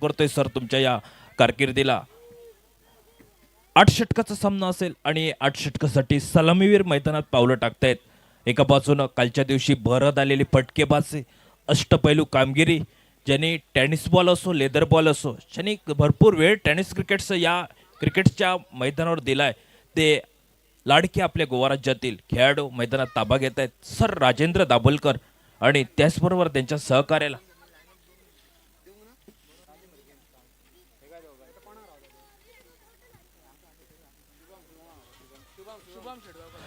करतोय सर तुमच्या या कारकिर्दीला. 8 षटकाचा सामना असेल आणि 8 षटकासाठी सलामीवीर मैदानात पावलं टाकतायत. एका बाजूनं कालच्या दिवशी भरत आलेली फटकेबाजी, अष्टपैलू कामगिरी, ज्यांनी टेनिस बॉल असो लेदर बॉल असो, ज्यांनी भरपूर वेळ टेनिस क्रिकेटच्या मैदानावर दिलाय, ते लाडके आपल्या गोवा राज्यातील खेळाडू मैदानात ताबा घेत आहेत सर राजेंद्र दाभोलकर आणि त्याचबरोबर त्यांच्या सहकार्याला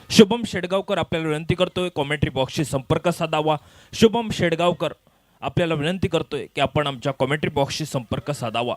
शुभम शेडगावकर आपल्याला विनंती करतोय कॉमेंट्री बॉक्सशी संपर्क साधावा. शुभम शेडगावकर आपल्याला विनंती करतोय की आपण आमच्या कॉमेंट्री बॉक्सशी संपर्क साधावा.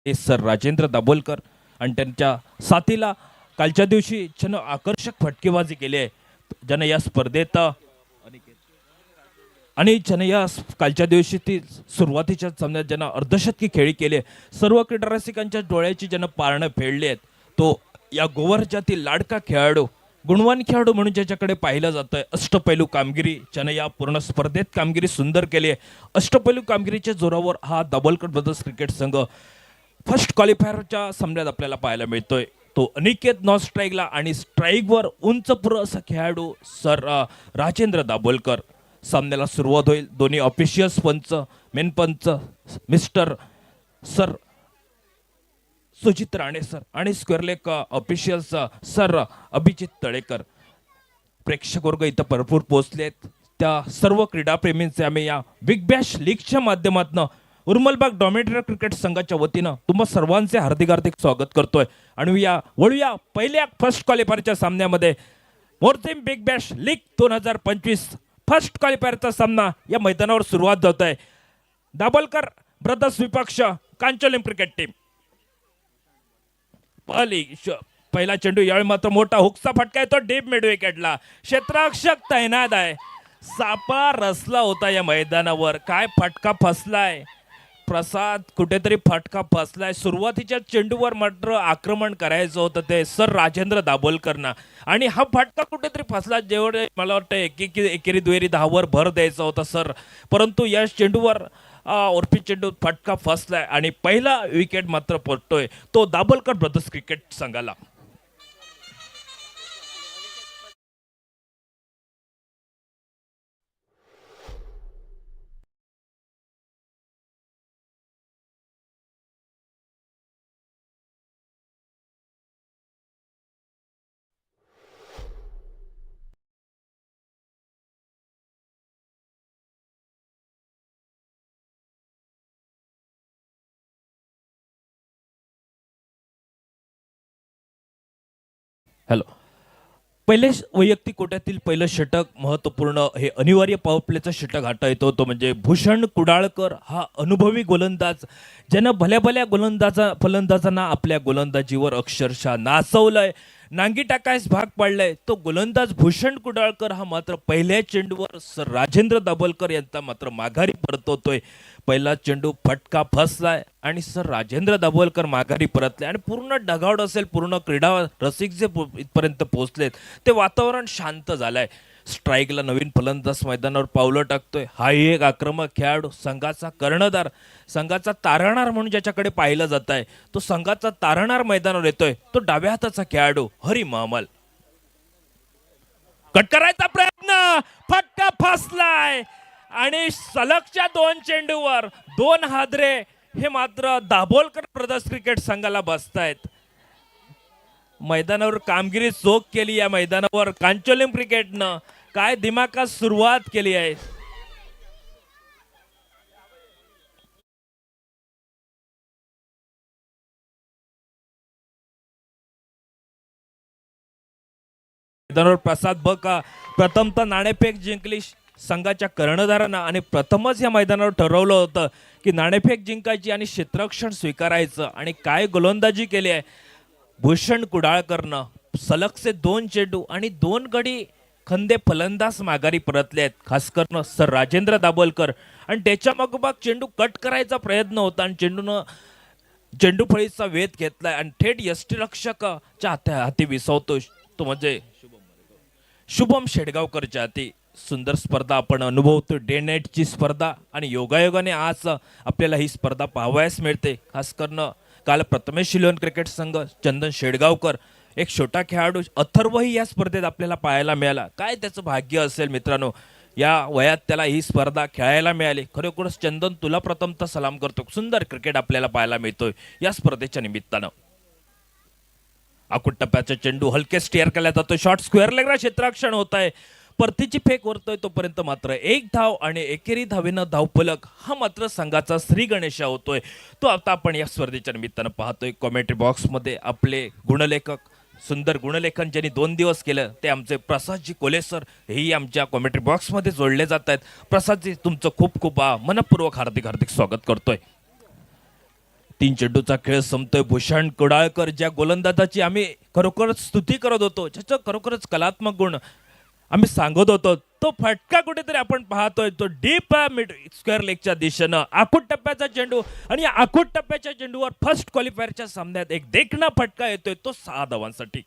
हे सर राजेंद्र दाभोलकर आणि त्यांच्या साथीला कालच्या दिवशी आकर्षक फटकेबाजी केली आहे, ज्यानं या स्पर्धेत आणि ज्यानं या कालच्या दिवशी ती सुरुवातीच्या सामन्यात ज्यानं अर्धशतकी खेळी केली, सर्व क्रीडा रसिकांच्या डोळ्याची ज्यानं पारणं फेडली आहेत, तो या गोवरच्यातील लाडका खेळाडू, गुणवान खेळाडू म्हणून ज्याच्याकडे पाहिलं जातंय. अष्टपैलू कामगिरी ज्यानं या पूर्ण स्पर्धेत कामगिरी सुंदर केली आहे. अष्टपैलू कामगिरीच्या जोरावर हा दाभोलकर ब्रदर्स क्रिकेट संघ फर्स्ट क्वालिफायरच्या सामन्यात आपल्याला पाहायला मिळतोय. तो अनिकेत नॉन स्ट्राईकला आणि स्ट्राईकवर उंच पुरं असा खेळाडू सर राजेंद्र दाभोलकर. सामन्याला सुरुवात होईल. दोन्ही ऑफिशियल्स पंच, मेन पंच mister sir Sujit Rane sir आणि square leg officials sir Abhijit Talekar. प्रेक्षक वर्ग इथं भरपूर पोहोचलेत. त्या सर्व क्रीडाप्रेमींचे आम्ही या बिग बॅश लीगच्या माध्यमातून उर्मलबाग डॉमिनेटर क्रिकेट संघाच्या वतीनं तुम्हा सर्वांचे हार्दिक हार्दिक स्वागत करतोय. आणि वळूया पहिल्या फर्स्ट क्वालिफायरच्या सामन्यामध्ये. मोरथीम बिग बॅश लीग 2025 फर्स्ट क्वालिफायरचा सामना या मैदानावर सुरुवात होत आहे. दाभोलकर ब्रदर्स विपक्ष कांचोलिम क्रिकेट टीम. पहिला चेंडू यावेळी मात्र मोठा हुकचा फटका येतो डीप मिड विकेटला. क्षेत्ररक्षक तैनात आहे. सापळा रचला होता या मैदानावर. काय फटका फसलाय प्रसाद, कुठेतरी फटका फसलाय. सुरुवातीच्या चेंडूवर मात्र आक्रमण करायचं होतं ते सर राजेंद्र दाभोलकरना आणि हा फटका कुठेतरी फसला. जेवढे मला वाटतं एकेरी दुहेरी 10वर भर द्यायचा होता सर, परंतु या चेंडूवर उर्फी चेंडू फटका फसलाय आणि पहिला विकेट मात्र पडतोय तो दाभोलकर ब्रदर्स क्रिकेट संघाला. हॅलो. पहिले वैयक्तिक कोट्यातील पहिलं षटक महत्वपूर्ण हे अनिवार्य पॉवर प्लेचं षटक हाता येतो तो म्हणजे भूषण कुडाळकर. हा अनुभवी गोलंदाज ज्यानं भल्या भल्या फलंदाजांना आपल्या गोलंदाजीवर अक्षरशः नाचवलंय, नांगी टाकायस भाग पाडलाय. तो गोलंदाज भूषण कुडाळकर हा मात्र पहिल्या चेंडूवर सर राजेंद्र दाभोलकर यांचा मात्र माघारी परतवतोय. पहिला चेंडू फटका फसलाय आणि सर राजेंद्र दाभोलकर माघारी परतले आणि पूर्ण डगआउट असेल, पूर्ण क्रीडा रसिक जे इथपर्यंत पोहोचलेत ते वातावरण शांत झालंय. स्ट्राईकला नवीन फलंदाज मैदानावर पावलं टाकतोय. हा एक आक्रमक खेळाडू, संघाचा कर्णधार, संघाचा तारणहार म्हणून ज्याच्याकडे पाहिलं जात आहे, तो संघाचा तारणहार मैदानावर येतोय. तो डाव्या हाताचा खेळाडू हरी महमल. कट करायचा प्रयत्न, फटका फसलाय आणि सलगच्या 2 चेंडूवर 2 हादरे हे मात्र दाभोलकर ब्रदर्स क्रिकेट संघाला बसतायत. मैदानावर कामगिरी चोख केली या मैदानावर कांचोलिम क्रिकेटनं. काय दिमाखात सुरुवात केली आहे. मैदानावर प्रसाद बका प्रथमतः नाणेफेक जिंकली संघाच्या कर्णधारांना आणि प्रथमच या मैदानावर ठरवलं होतं की नाणेफेक जिंकायची आणि क्षेत्ररक्षण स्वीकारायचं. आणि काय गोलंदाजी केली आहे भूषण कुडाळकरनं. सलगचे 2 चेंडू आणि 2 गडी खंदे फलंदाज माघारी परतले आहेत, खास करून सर राजेंद्र दाभोलकर. आणि त्याच्या मागोमाग चेंडू कट करायचा प्रयत्न होता आणि चेंडूनं चेंडू फळीचा वेध घेतलाय आणि थेट यष्टीरक्षकाच्या हाती विसवतो तो म्हणजे शुभम शेडगावकरच्या हाती. सुंदर स्पर्धा आपण अनुभवतो, डे नाईटची स्पर्धा आणि योगायोगाने आज आपल्याला ही स्पर्धा पाहावयास मिळते. खास करून काल प्रथमेश शिलोन क्रिकेट संघ चंदन शेडगावकर एक छोटा खेळाडू अथर्वही या स्पर्धेत आपल्याला पाहायला मिळाला. काय त्याचं भाग्य असेल मित्रांनो, या वयात त्याला ही स्पर्धा खेळायला मिळाली. खरोखरच चंदन तुला प्रथमतः सलाम करतो. सुंदर क्रिकेट आपल्याला पाहायला मिळतोय या स्पर्धेच्या निमित्तानं. आकुट टप्प्याचा चेंडू हलके स्टेअर केला जातो. शॉर्ट स्क्वेअर लेगला क्षेत्ररक्षण होत आहे. परतीची फेक वरतोय तोपर्यंत मात्र 1 धाव आणि एकेरी धावेनं धावफलक हा मात्र संघाचा श्री गणेशा होतोय. तो आता आपण या स्पर्धेच्या निमित्तानं पाहतोय. कॉमेंट्री बॉक्समध्ये आपले गुणलेखक, सुंदर गुणलेखन ज्यांनी 2 दिवस केलं ते आमचे प्रसादजी कोले सर हेही आमच्या कॉमेंट्री बॉक्समध्ये जोडले जात आहेत. प्रसादजी तुमचं खूप खूप मनपूर्वक हार्दिक हार्दिक स्वागत करतोय. 3 चेंडूचा खेळ संपतोय. भूषण कुडाळकर ज्या गोलंदाजाची आम्ही खरोखरच स्तुती करत होतो, ज्याचं खरोखरच कलात्मक गुण आम्ही सांगत होतो तो फटका कुठेतरी आपण पाहतोय तो डीप मिड स्क्वेअर लेगच्या दिशेनं आखूड टप्प्याचा चेंडू आणि या आखूड टप्प्याच्या चेंडूवर फर्स्ट क्वालिफायरच्या सामन्यात एक देखणा फटका येतोय तो 6 धावांसाठी.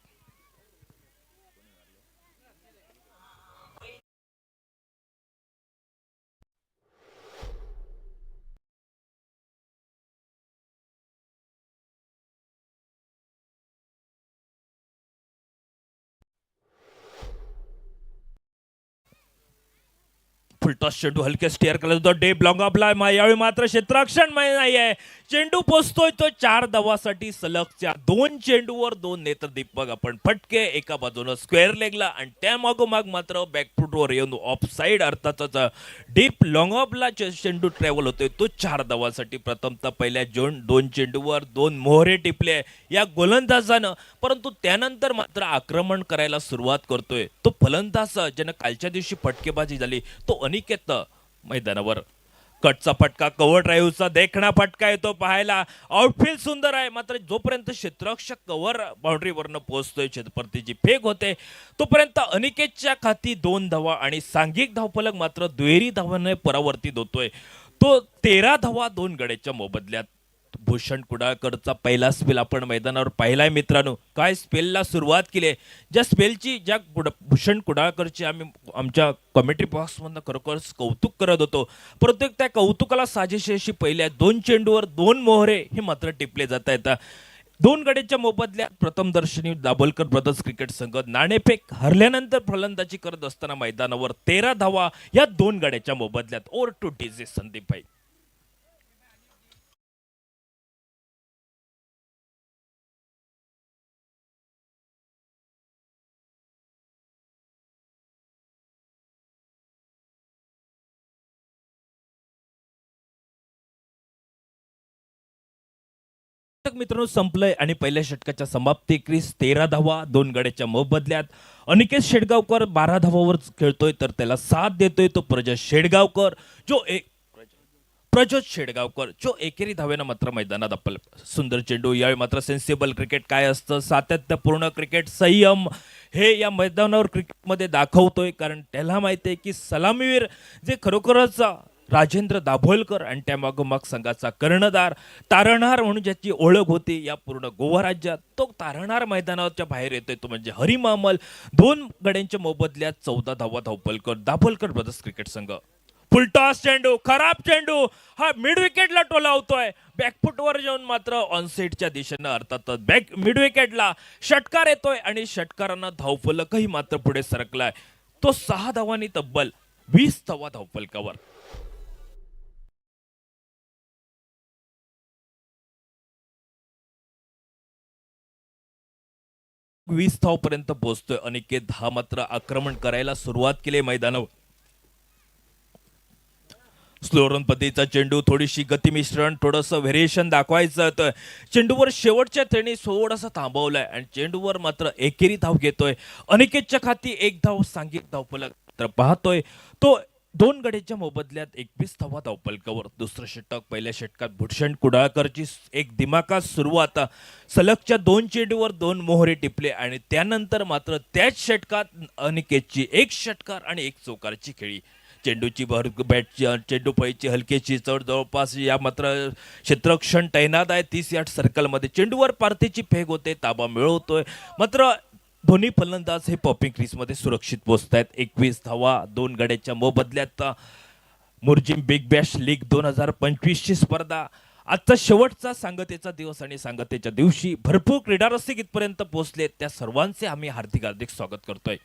फुलटॉस चेंडू हलके स्टेअर केला जातो डेप लॉंग ऑफला यावेळी मात्र क्षेत्ररक्षण नाही आहे. चेंडू पोचतोय तो 4 धावासाठी सलगच्या 2 चेंडूवर 2 नेत्रदीपक आपण फटके एका बाजूनं स्क्वेअर लेगला आणि त्या मागोमाग मात्र बॅकफुटवर येऊन ऑफ साईड अर्थातच डीप लॉंग ऑफला चेंडू ट्रॅव्हल होतोय तो 4 धावासाठी. प्रथमतः पहिल्या 2 चेंडूवर 2 मोहरे टिपले या गोलंदाजानं, परंतु त्यानंतर मात्र आक्रमण करायला सुरुवात करतोय तो फलंदाज ज्यानं कालच्या दिवशी फटकेबाजी झाली तो अनिकेत मैदानावर. कटचा फटका कव्हर ड्राईव्हचा देखणा फटका येतो पाहायला. आउटफील्ड सुंदर आहे मात्र जोपर्यंत क्षेत्ररक्षक कव्हर बाउंड्रीवरनं पोहोचतोय परतीची फेक होते तोपर्यंत अनिकेतच्या खाती 2 धावा आणि सांघिक धावफलक मात्र दुहेरी धावांनी परावर्तित होतोय. तो 13 धावा 2 गड्याच्या मोबदल्यात. भूषण कुडाळकरचा पहिला स्पेल आपण मैदानावर पाहिलाय मित्रांनो. काय स्पेलला सुरुवात केली, ज्या स्पेलची भूषण कुडाळकरची आम्ही आमच्या कमेंट्री बॉक्समधनं खरोखरच कौतुक करत होतो, परंतु त्या कौतुकाला साजेशी अशी पहिल्या 2 चेंडूवर 2 मोहरे हे मात्र टिपले जात आहेत. 2 गड्यांच्या मोबदल्यात प्रथमदर्शनी दाभोलकर ब्रदर्स क्रिकेट संघ नाणेफेक हरल्यानंतर फलंदाजी करत असताना मैदानावर 13 धावा या 2 गड्याच्या मोबदल्यात. ओव्हर टू डीजे संदीप भाई. मित्रांनो संपलंय आणि पहिल्या षटकाच्या समाप्ती क्रिस 13 धावा 2 गड्याच्या मोबदल्यात. अनिकेत शेडगावकर 12 धावावर खेळतोय तर त्याला साथ देतोय तो प्रज्योत शेडगावकर जो एकेरी धावेनं मात्र मैदानात आपलं सुंदर चेंडू. यावेळी मात्र सेन्सिबल क्रिकेट काय असतं, सातत्यपूर्ण क्रिकेट, संयम हे या मैदानावर क्रिकेटमध्ये दाखवतोय. कारण त्याला माहिती आहे की सलामीवीर जे खरोखरच राजेंद्र दाभोलकर आणि त्या मागोमाग संघाचा कर्णधार तारणहार म्हणून ज्याची ओळख होती या पूर्ण गोवा राज्यात, तो तारणहार मैदानाच्या बाहेर येतोय तो म्हणजे हरिम अमल. 2 गड्यांच्या मोबदल्यात 14 धावा धावपलकर दाभोलकर ब्रदर्स क्रिकेट संघ. फुलटॉस चेंडू, खराब चेंडू, हा मिड विकेटला टोलावतोय. बॅकफुटवर जाऊन मात्र ऑनसेटच्या दिशेनं अर्थातच मिड विकेटला षटकार येतोय आणि षटकारांना धावफलकही मात्र पुढे सरकलाय. तो 6 धावांनी तब्बल 20 धावा धावफलकावर. 20 धावपर्यंत पोहोचतोय अनिकेत. हा मात्र आक्रमण करायला सुरुवात केली मैदानावर. स्लो रन पद्धतीचा चेंडू, थोडीशी गती मिश्रण, थोडंसं व्हेरिएशन दाखवायचं होतं. चेंडूवर शेवटच्या थेणी थोडासा थांबवलाय आणि चेंडूवर मात्र एकेरी धाव घेतोय अनिकेतच्या खाती 1 धाव सांघिक धावफलक तर पाहतोय तो 2 गड्याच्या मोबदल्यात 21 धावा धावफलकावर. दुसरं षटक पहिल्या षटकात भूषण कुडाळकरची एक दिमाखात सुरुवात. सलगच्या 2 चेंडूवर 2 मोहरे टिपले आणि त्यानंतर मात्र त्याच षटकात अनिकेतची 1 षटकार आणि 1 चौकारची खेळी. चेंडूची बॅटची चेंडूपळीची हलकेची चढ जवळपास या मात्र क्षेत्ररक्षण तैनात आहे 30 यार्ड सर्कलमध्ये. चेंडूवर पारतीची फेक होते, ताबा मिळवतोय मात्र दोन्ही फलंदाज हे पॉपिंग क्रीजमध्ये सुरक्षित पोहोचतायत. 21 धावा 2 गड्याच्या मोबदल्यात. मुरजिम बिग बॅश लीग 2025 ची स्पर्धा आजचा शेवटचा सांगतेचा दिवस आणि सांगतेच्या दिवशी भरपूर क्रीडा रसिक इथपर्यंत पोहोचले. त्या सर्वांचे आम्ही हार्दिक स्वागत करतोय.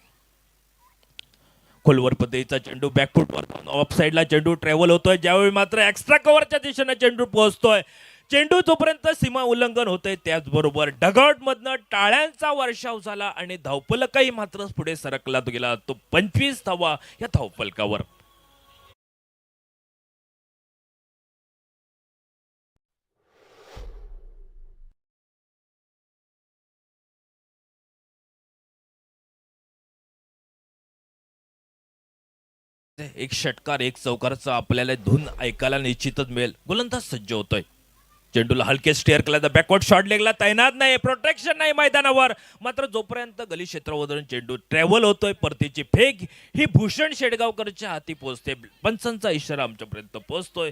खोलवर पद्धतीचा चेंडू बॅकफुटवर ऑफ साईडला चेंडू ट्रॅव्हल होतोय, ज्यावेळी मात्र एक्स्ट्रा कव्हरच्या दिशेने चेंडू पोहोचतोय. चेंडू जोपर्यंत सीमा उल्लंघन होतंय त्याचबरोबर डगआउट मधनं टाळ्यांचा वर्षाव झाला आणि धावफलकही मात्र पुढे सरकला गेला. तो 25 धावा या धावफलकावर. एक षटकार 1 चौकारचा आपल्याला धून ऐकायला निश्चितच मिळेल. गोलंदाज सज्ज होतोय. चेंडूला हलके स्टेअर केला तर बॅकवर्ड शॉट लेगला तैनात नाही, प्रोटेक्शन नाही मैदानावर. मात्र जोपर्यंत गली क्षेत्रावरून चेंडू ट्रॅव्हल होतोय, परतीची फेक ही भूषण शेडगावकरच्या हाती पोहोचते. पंचांचा इशारा आमच्यापर्यंत पोहोचतोय.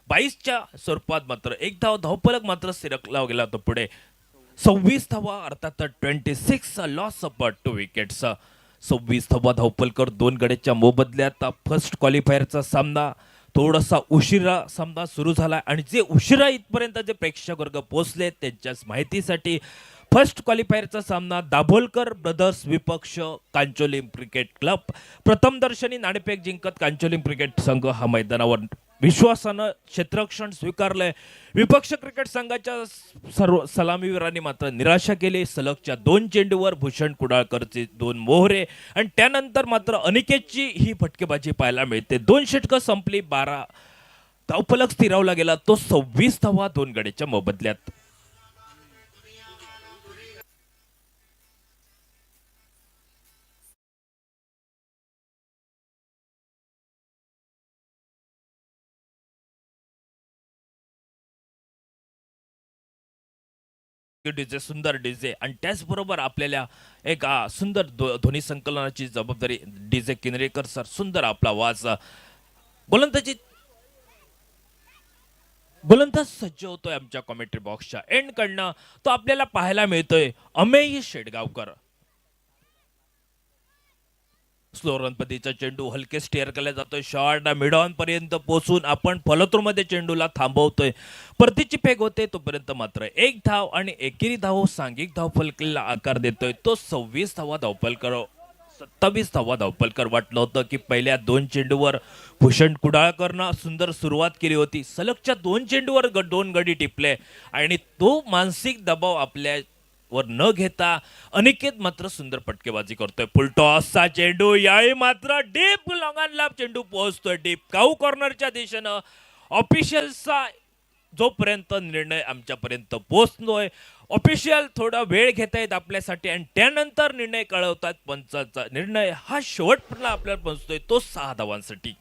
22च्या स्वरूपात मात्र एक धावफलक मात्र सिरकला गेला होता पुढे. 26 धावा अर्थात 26 लॉस ऑफ 2 विकेट्स. 26 धावा धावफलकर 2 गड्याच्या मोबदल्यात. फर्स्ट क्वालिफायरचा सामना थोडासा उशिरा सामना सुरू झाला आणि जे उशिरा इथपर्यंत जे प्रेक्षक वर्ग पोहोचले त्यांच्याच माहितीसाठी फर्स्ट क्वालिफायरचा सामना दाभोलकर ब्रदर्स विपक्ष कांचोलिम क्रिकेट क्लब. प्रथम दर्शनी नाणेफेक जिंकत कांचोलिम क्रिकेट संघ हा मैदानावर विश्वासानं क्षेत्ररक्षण स्वीकारलंय. विपक्ष क्रिकेट संघाच्या सर्व सलामीवीरांनी मात्र निराशा केली. सलगच्या 2 चेंडूवर भूषण कुडाळकरचे 2 मोहरे आणि त्यानंतर मात्र अनिकेतची ही फटकेबाजी पाहायला मिळते. 2 षटकं संपली, 12 धावफलक स्थिरावला गेला, तो 26 धावा 2 गड्याच्या मोबदल्यात. डीजे सुंदर डीजे आणि त्याचबरोबर आपल्याला एक सुंदर ध्वनी संकलनाची जबाबदारी डीजे किनरेकर सर. सुंदर आपला आवाज गोलंदाजी गोलंदाज सज्ज होतोय आमच्या कॉमेंट्री बॉक्सच्या एंड कडनं. तो आपल्याला पाहायला मिळतोय अमेय शेडगावकर. स्लो रन पद्धतीचा चेंडू हलके स्टेअर केला जातोय, शॉर्ट मिड ऑन पर्यंत पोहोचून आपण फलतूरमध्ये चेंडूला थांबवतोय. परतीची फेक होते तोपर्यंत मात्र एक धाव आणि एकेरी धाव सांघिक धावफलकाला आकार देतोय. तो 26 धावा धावफलकर 27 धावा धावफलकर. वाटलं होतं की पहिल्या 2 चेंडूवर भूषण कुडाळकरनं सुंदर सुरुवात केली होती. सलगच्या 2 चेंडूवर 2 गडी टिपले आणि तो मानसिक दबाव आपल्या वर न घेता अनिकेत मात्र सुंदर फटकेबाजी करतोय. फुलटॉसचा चेंडू यावेळी मात्र डीप लॉंगांना चेंडू पोहोचतोय डीप काऊ कॉर्नरच्या दिशेनं. ऑफिशियलचा जोपर्यंत निर्णय आमच्यापर्यंत पोहोचतोय, ऑफिशियल थोडा वेळ घेत आहेत आपल्यासाठी आणि त्यानंतर निर्णय कळवतात. पंचाचा निर्णय हा शेवटपर्यंत आपल्याला पोहोचतोय, तो 6 धावांसाठी.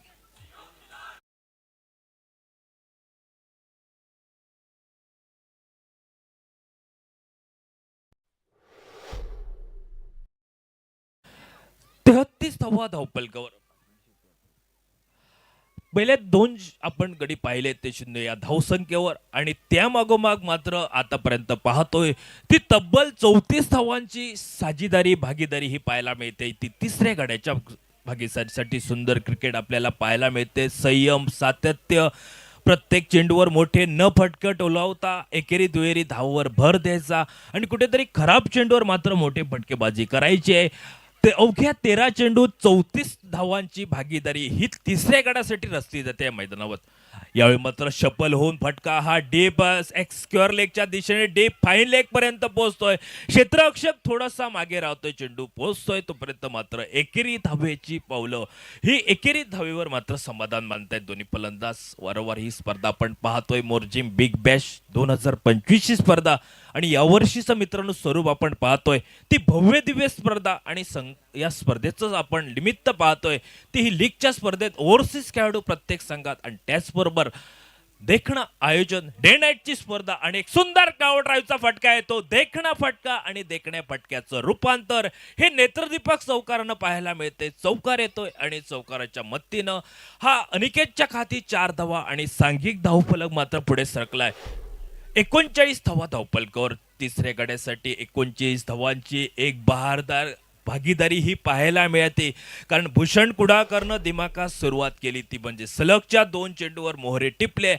तेहतीस धावा धावफलकावर. पहिले 2 आपण गडी पाहिले ते 0 या धावसंख्येवर आणि त्या मागोमाग मात्र आतापर्यंत पाहतोय ती तब्बल 34 धावांची साझीदारी भागीदारी ही पाहायला मिळते. ती तिसऱ्या गड्याच्या भागीदारीसाठी सुंदर क्रिकेट आपल्याला पाहायला मिळते. संयम, सातत्य, प्रत्येक चेंडूवर मोठे न फटकट ओलावता एकेरी दुहेरी धावावर भर द्यायचा आणि कुठेतरी खराब चेंडूवर मात्र मोठे फटकेबाजी करायची आहे. ते अवघ्या 13 चेंडू 34 धावांची भागीदारी ही तिसऱ्या गडासाठी रचली जाते या मैदानावर. यावेळी मात्र शपल होऊन फटका हा डीप स्क्वेअर लेगच्या दिशेने डीप फाईन लेग पर्यंत पोहोचतोय. क्षेत्ररक्षक थोडासा मागे राहतोय, चेंडू पोहोचतोय तोपर्यंत मात्र एकेरी धावेची पावलं. ही एकेरी धावेवर मात्र समाधान मानतायत दोन्ही फलंदाज. वारंवार ही स्पर्धा आपण पाहतोय, मोरजिम बिग बॅश 2025 ची स्पर्धा आणि यावर्षीचं मित्रांनो स्वरूप आपण पाहतोय ती भव्य दिव्य स्पर्धा आणि या स्पर्धेचं आपण निमित्त पाहतोय ती ही लीगच्या स्पर्धेत ओव्हरसीज खेळाडू प्रत्येक संघात आणि त्याचबरोबर देखणं आयोजन डे नाईटची स्पर्धा आणि एक सुंदर कावर ड्राईव्हचा फटका येतो. देखणा फटका आणि देखण्या फटक्याचं रूपांतर हे नेत्रदीपक चौकारानं पाहायला मिळते. चौकार येतोय आणि चौकाराच्या मदतीनं हा अनिकेतच्या खाती 4 धावा आणि सांघिक धावफलक मात्र पुढे सरकलाय. 39 धावा धावफलकावर तिसऱ्या गड्यासाठी 39 धावांची एक बहारदार भागीदारी ही पाहायला मिळते. कारण भूषण कुडाळकरनं दिमाखात सुरुवात केली ती म्हणजे सलगच्या 2 चेंडूवर मोहरे टिपले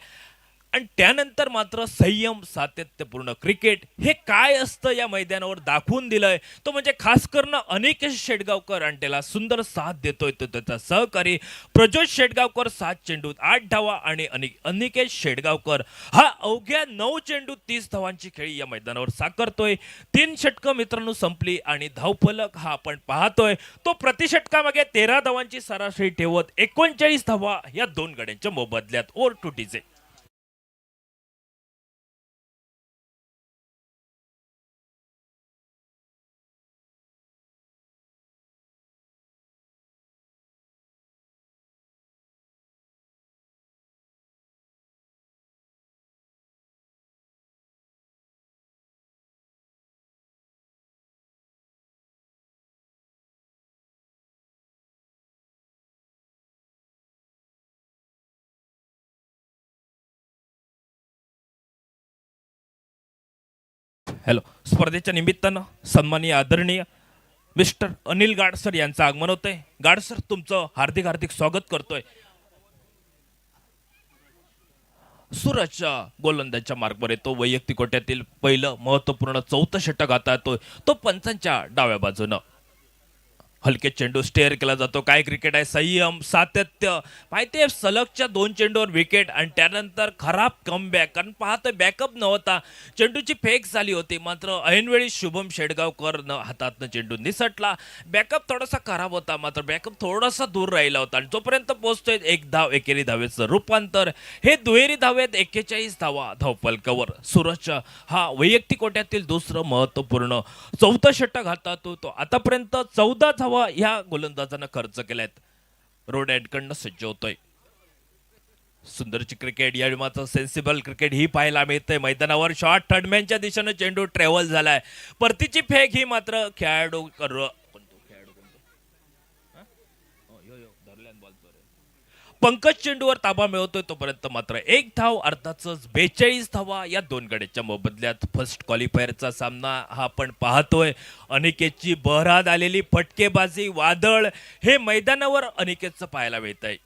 आणि त्यानंतर मात्र संयम, सातत्यपूर्ण क्रिकेट हे काय असतं या मैदानावर दाखवून दिलंय. तो म्हणजे खास करून अनिकेत शेडगावकर आणि त्याला सुंदर साथ देतोय तो त्याचा सहकारी प्रज्योत शेडगावकर. 7 चेंडूत 8 धावा आणि अनिकेत शेडगावकर हा अवघ्या 9 चेंडूत 30 धावांची खेळी या मैदानावर साकारतोय. 3 षटकं मित्रांनो संपली आणि धावफलक हा आपण पाहतोय तो प्रतिषटकामागे 13 धावांची सरासरी ठेवत 39 धावा या 2 गड्यांच्या मोबदल्यात. Over two DJ. हॅलो. स्पर्धेच्या निमित्तानं सन्माननीय आदरणीय मिस्टर अनिल गाडसर यांचं आगमन होतंय. गाडसर, तुमचं हार्दिक हार्दिक स्वागत करतोय. सूरजच्या गोलंदाजच्या मार्कवर येतो. वैयक्तिक कोट्यातील पहिलं महत्वपूर्ण चौथं षटक आता येतोय तो पंचांच्या डाव्या बाजूनं. हलके चेंडू स्टेअर केला जातो. काय क्रिकेट आहे, संयम, सातत्य. माहितीये, सलगच्या 2 चेंडूवर विकेट आणि त्यानंतर खराब कमबॅक. कारण पाहतोय बॅकअप नव्हता, चेंडूची फेक झाली होती, मात्र ऐनवेळी शुभम शेडगावकर हातातनं चेंडू निसटला. बॅकअप थोडासा खराब होता, मात्र बॅकअप थोडासा दूर राहिला होता आणि जोपर्यंत पोहोचतोय एक धाव एकेरी धावेचं रूपांतर. हे दुहेरी धावेत 41 धावा धावफलकावर. सूरजच्या हा वैयक्तिक कोट्यातील दुसरं महत्वपूर्ण चौथं षटक हातात तो आतापर्यंत 14 धावा या गोलंदाजानं खर्च केल्यात. रोड एंडकडनं सज्ज होतोय. सुंदरची क्रिकेट, यावेळी मात्र सेन्सिबल क्रिकेट ही पाहायला मिळते मैदानावर. शॉर्ट थर्डमॅनच्या दिशेनं चेंडू ट्रॅव्हल झालाय. परतीची फेक ही मात्र खेळाडू पंकज चेंडूवर ताबा मिळवतोय. तोपर्यंत मात्र एक धाव, अर्थातच 42 धावा या 2 गड्याच्या मोबदल्यात. फर्स्ट क्वालिफायरचा सामना हा आपण पाहतोय. अनिकेतची बहरात आलेली फटकेबाजी, वादळ हे मैदानावर अनिकेतचं पाहायला मिळत आहे.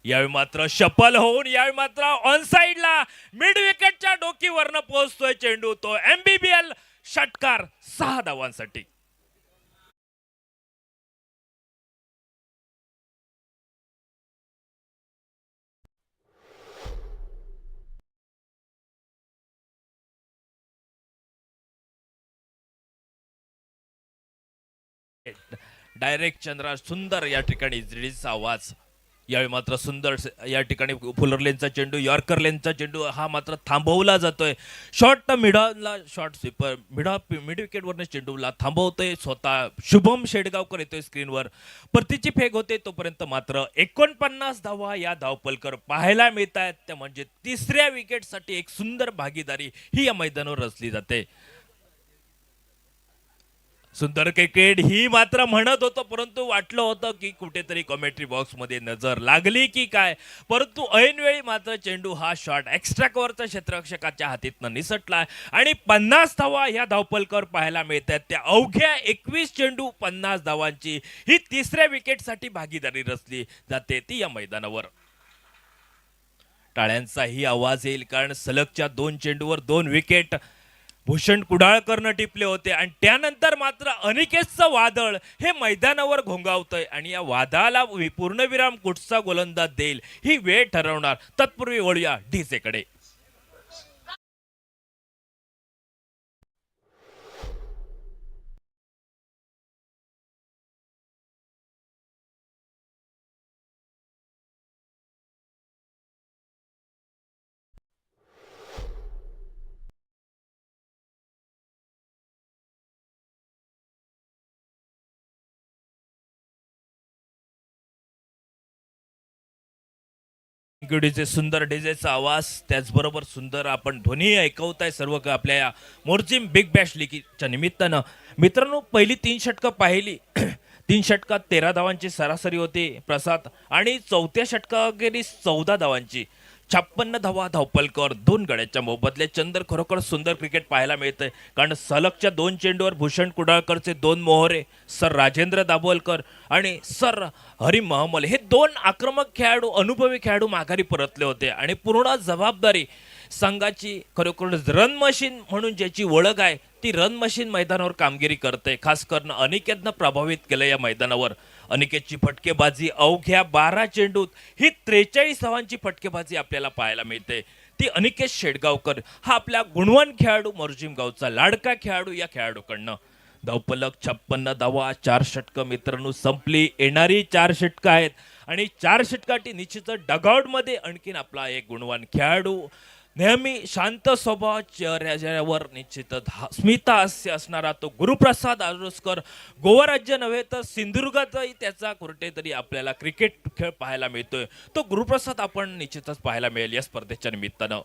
यावेळी मात्र शफल होऊन यावेळी मात्र ऑन साइडला मिड विकेटच्या डोकीवरनं पोहोचतोय चेंडू. तो MBBL षटकार 6 धावांसाठी. डायरेक्ट चंद्रा, सुंदर या ठिकाणी जिडीचा आवाज. यावेळी मात्र सुंदर या ठिकाणी फुलर लेनचा चेंडू, यॉर्कर लेनचा चेंडू हा मात्र थांबवला जातोय. शॉर्ट मिडला शॉर्ट स्वीपर मिड विकेटवरनं चेंडूला थांबवतोय स्वतः शुभम शेडगावकर येतोय स्क्रीनवर. परतीची फेक होते. तोपर्यंत मात्र 49 धावा या धावपलकर पाहायला मिळत आहेत. त्या म्हणजे तिसऱ्या विकेटसाठी एक सुंदर भागीदारी ही या मैदानावर रचली जाते. सुंदर क्रिकेट ही मात्र म्हणत होतं, परंतु वाटलं होतं की कुठेतरी कॉमेंट्री बॉक्स मध्ये नजर लागली की काय, परंतु ऐनवेळी मात्र चेंडू हा शॉट एक्स्ट्रा कव्हरचा क्षेत्ररक्षकाच्या हातीतनं निसटला आणि 50 धावा ह्या धावपलकर पाहायला मिळतात. त्या अवघ्या 21 चेंडू 50 धावांची ही तिसऱ्या विकेटसाठी भागीदारी रचली जाते ती या मैदानावर. टाळ्यांचाही आवाज येईल, कारण सलगच्या 2 चेंडूवर 2 विकेट भूषण कुडाळकरनं टिपले होते आणि त्यानंतर मात्र अनिकेतचं वादळ हे मैदानावर घोंगावतंय आणि या वादाला पूर्णविराम कुठचा गोलंदाज देईल ही वेळ ठरवणार. तत्पूर्वी वळूया डीजेकडे. डीजे, सुंदर डीजेचा आवाज, त्याचबरोबर सुंदर आपण ध्वनी ऐकवताय सर्व आपल्या या मोर्जिम बिग बॅश लीगच्या निमित्तानं. मित्रांनो, पहिली 3 षटकं पाहिली. 3 षटकात 13 धावांची सरासरी होती प्रसाद आणि चौथ्या षटकाखेरीस 14 धावांची 56 धावा धावपलकर 2 गड्याच्या मोबदल्यात. चंदर, खरोखर सुंदर क्रिकेट पाहायला मिळतंय, कारण सलगच्या 2 चेंडूवर भूषण कुडाळकरचे 2 मोहरे, सर राजेंद्र दाभोलकर आणि सर हरी महमल हे 2 आक्रमक खेळाडू, अनुभवी खेळाडू माघारी परतले होते आणि पूर्ण जबाबदारी संघाची, खरोखर रन मशीन म्हणून ज्याची ओळख आहे ती रन मशीन मैदानावर कामगिरी करते. खास करून अनिकेतनं प्रभावित केलं या मैदानावर. अनिकेतची फटकेबाजी अवघ्या 12 चेंडूत ही 43 धावांची फटकेबाजी आपल्याला पाहायला मिळते. ती अनिकेत शेडगावकर हा आपल्या गुणवान खेळाडू, मोर्जिम गावचा लाडका खेळाडू, या खेळाडूकडनं धावपलक 56 धावा, 4 षटकं मित्रांनो संपली. येणारी 4 षटकं आहेत आणि 4 षटकाटी निश्चितच डगआउटमध्ये आणखीन आपला एक गुणवान खेळाडू, नेहमी शांत स्वभाव, चेहऱ्यावर निश्चितच स्मिता हास्य असणारा तो गुरुप्रसाद आरोस्कर. गोवा राज्य नव्हे तर सिंधुदुर्गातही त्याचा कुठेतरी आपल्याला क्रिकेट खेळ पाहायला मिळतोय. तो गुरुप्रसाद आपण निश्चितच पाहायला मिळेल या स्पर्धेच्या निमित्तानं.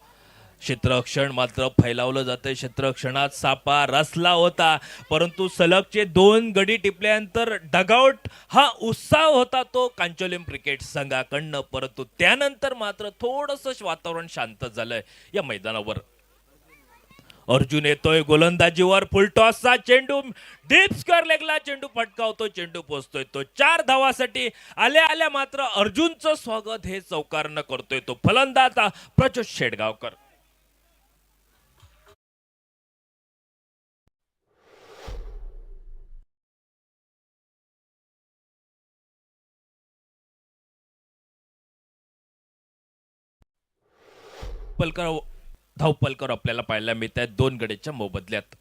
क्षेत्ररक्षण मात्र फैलावलं जातं. क्षेत्ररक्षणात सापा रचला होता, परंतु सलगचे 2 गडी टिपल्यानंतर डगआउट हा उत्साह होता तो कांचोलिम क्रिकेट संघाकडनं, परंतु त्यानंतर मात्र थोडंसं वातावरण शांत झालंय या मैदानावर. अर्जुन येतोय गोलंदाजीवर, फुलटॉसचा चेंडू डीप स्क्वेअर लेगला चेंडू फटकावतो, चेंडू पोहोचतोय तो 4 धावासाठी. आल्या आल्या मात्र अर्जुनचं स्वागत हे चौकारनं करतोय तो फलंदाज प्रज्योत शेडगावकर. पलकर धावपलकर आपल्याला पाहायला मिळत आहेत 2 गड्याच्या मोबदल्यात.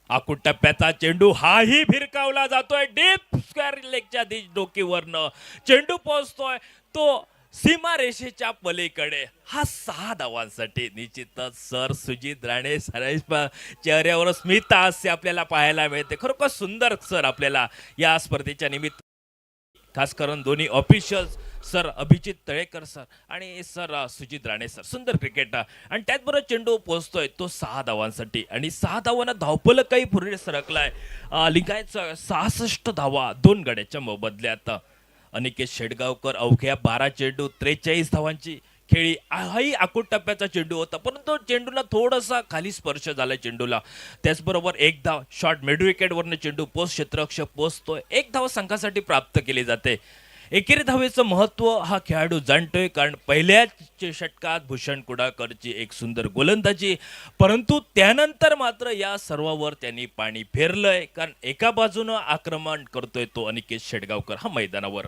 आखूड टप्प्याचा चेंडू हाही भिरकावला जातोय, डीप स्क्वेअर लेगच्या डोकीवरनं चेंडू पोहोचतोय तो सीमा रेषेच्या पलीकडे. हा 6 धावांसाठी निश्चितच सर सुजित राणे सरांच्या चेहऱ्यावर स्मित हास्य आपल्याला पाहायला मिळते. खरोखर सुंदर सर आपल्याला या स्पर्धेच्या निमित्त, खास करून दोन्ही officials sir Abhijit Talekar sir आणि सर सुजित राणे सर, सुंदर क्रिकेट. आणि त्याचबरोबर चेंडू पोहोचतोय तो 6 धावांसाठी आणि 6 धावांना धावपलं काही पुढे सरकलाय. लिंगायचं 66 धावा 2 गड्याच्या मोबदल्यात. अनिकेत शेडगावकर अवघ्या 12 चेंडू 43 धावांची खेळी. हाही आखूड टप्प्याचा चेंडू होता, परंतु चेंडूला थोडासा खाली स्पर्श झाला चेंडूला. त्याचबरोबर 1 धाव शॉर्ट मिड विकेटवरनं चेंडू पोस्ट क्षेत्ररक्षक पोहोचतोय. 1 धाव संघासाठी प्राप्त केली जाते. एकेरी धावेचं महत्व हा खेळाडू जाणतोय, कारण पहिल्याच षटकात भूषण कुडाकरची एक सुंदर गोलंदाजी, परंतु त्यानंतर मात्र या सर्वावर त्यांनी पाणी फेरलंय, कारण एका बाजूनं आक्रमण करतोय तो अनिकेत शेडगावकर हा मैदानावर.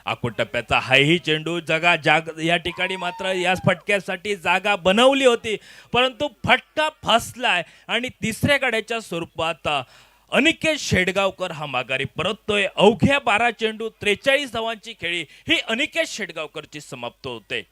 आखूड टप्प्याचा हाही चेंडू या ठिकाणी मात्र या फटक्यासाठी जागा बनवली होती, परंतु फटका फसलाय आणि तिसऱ्या गड्याच्या स्वरूपात अनिकेत शेडगावकर हा माघारी परततोय. अवघ्या 12 चेंडू 43 धावांची खेळी ही अनिकेत शेडगावकरची समाप्त होते.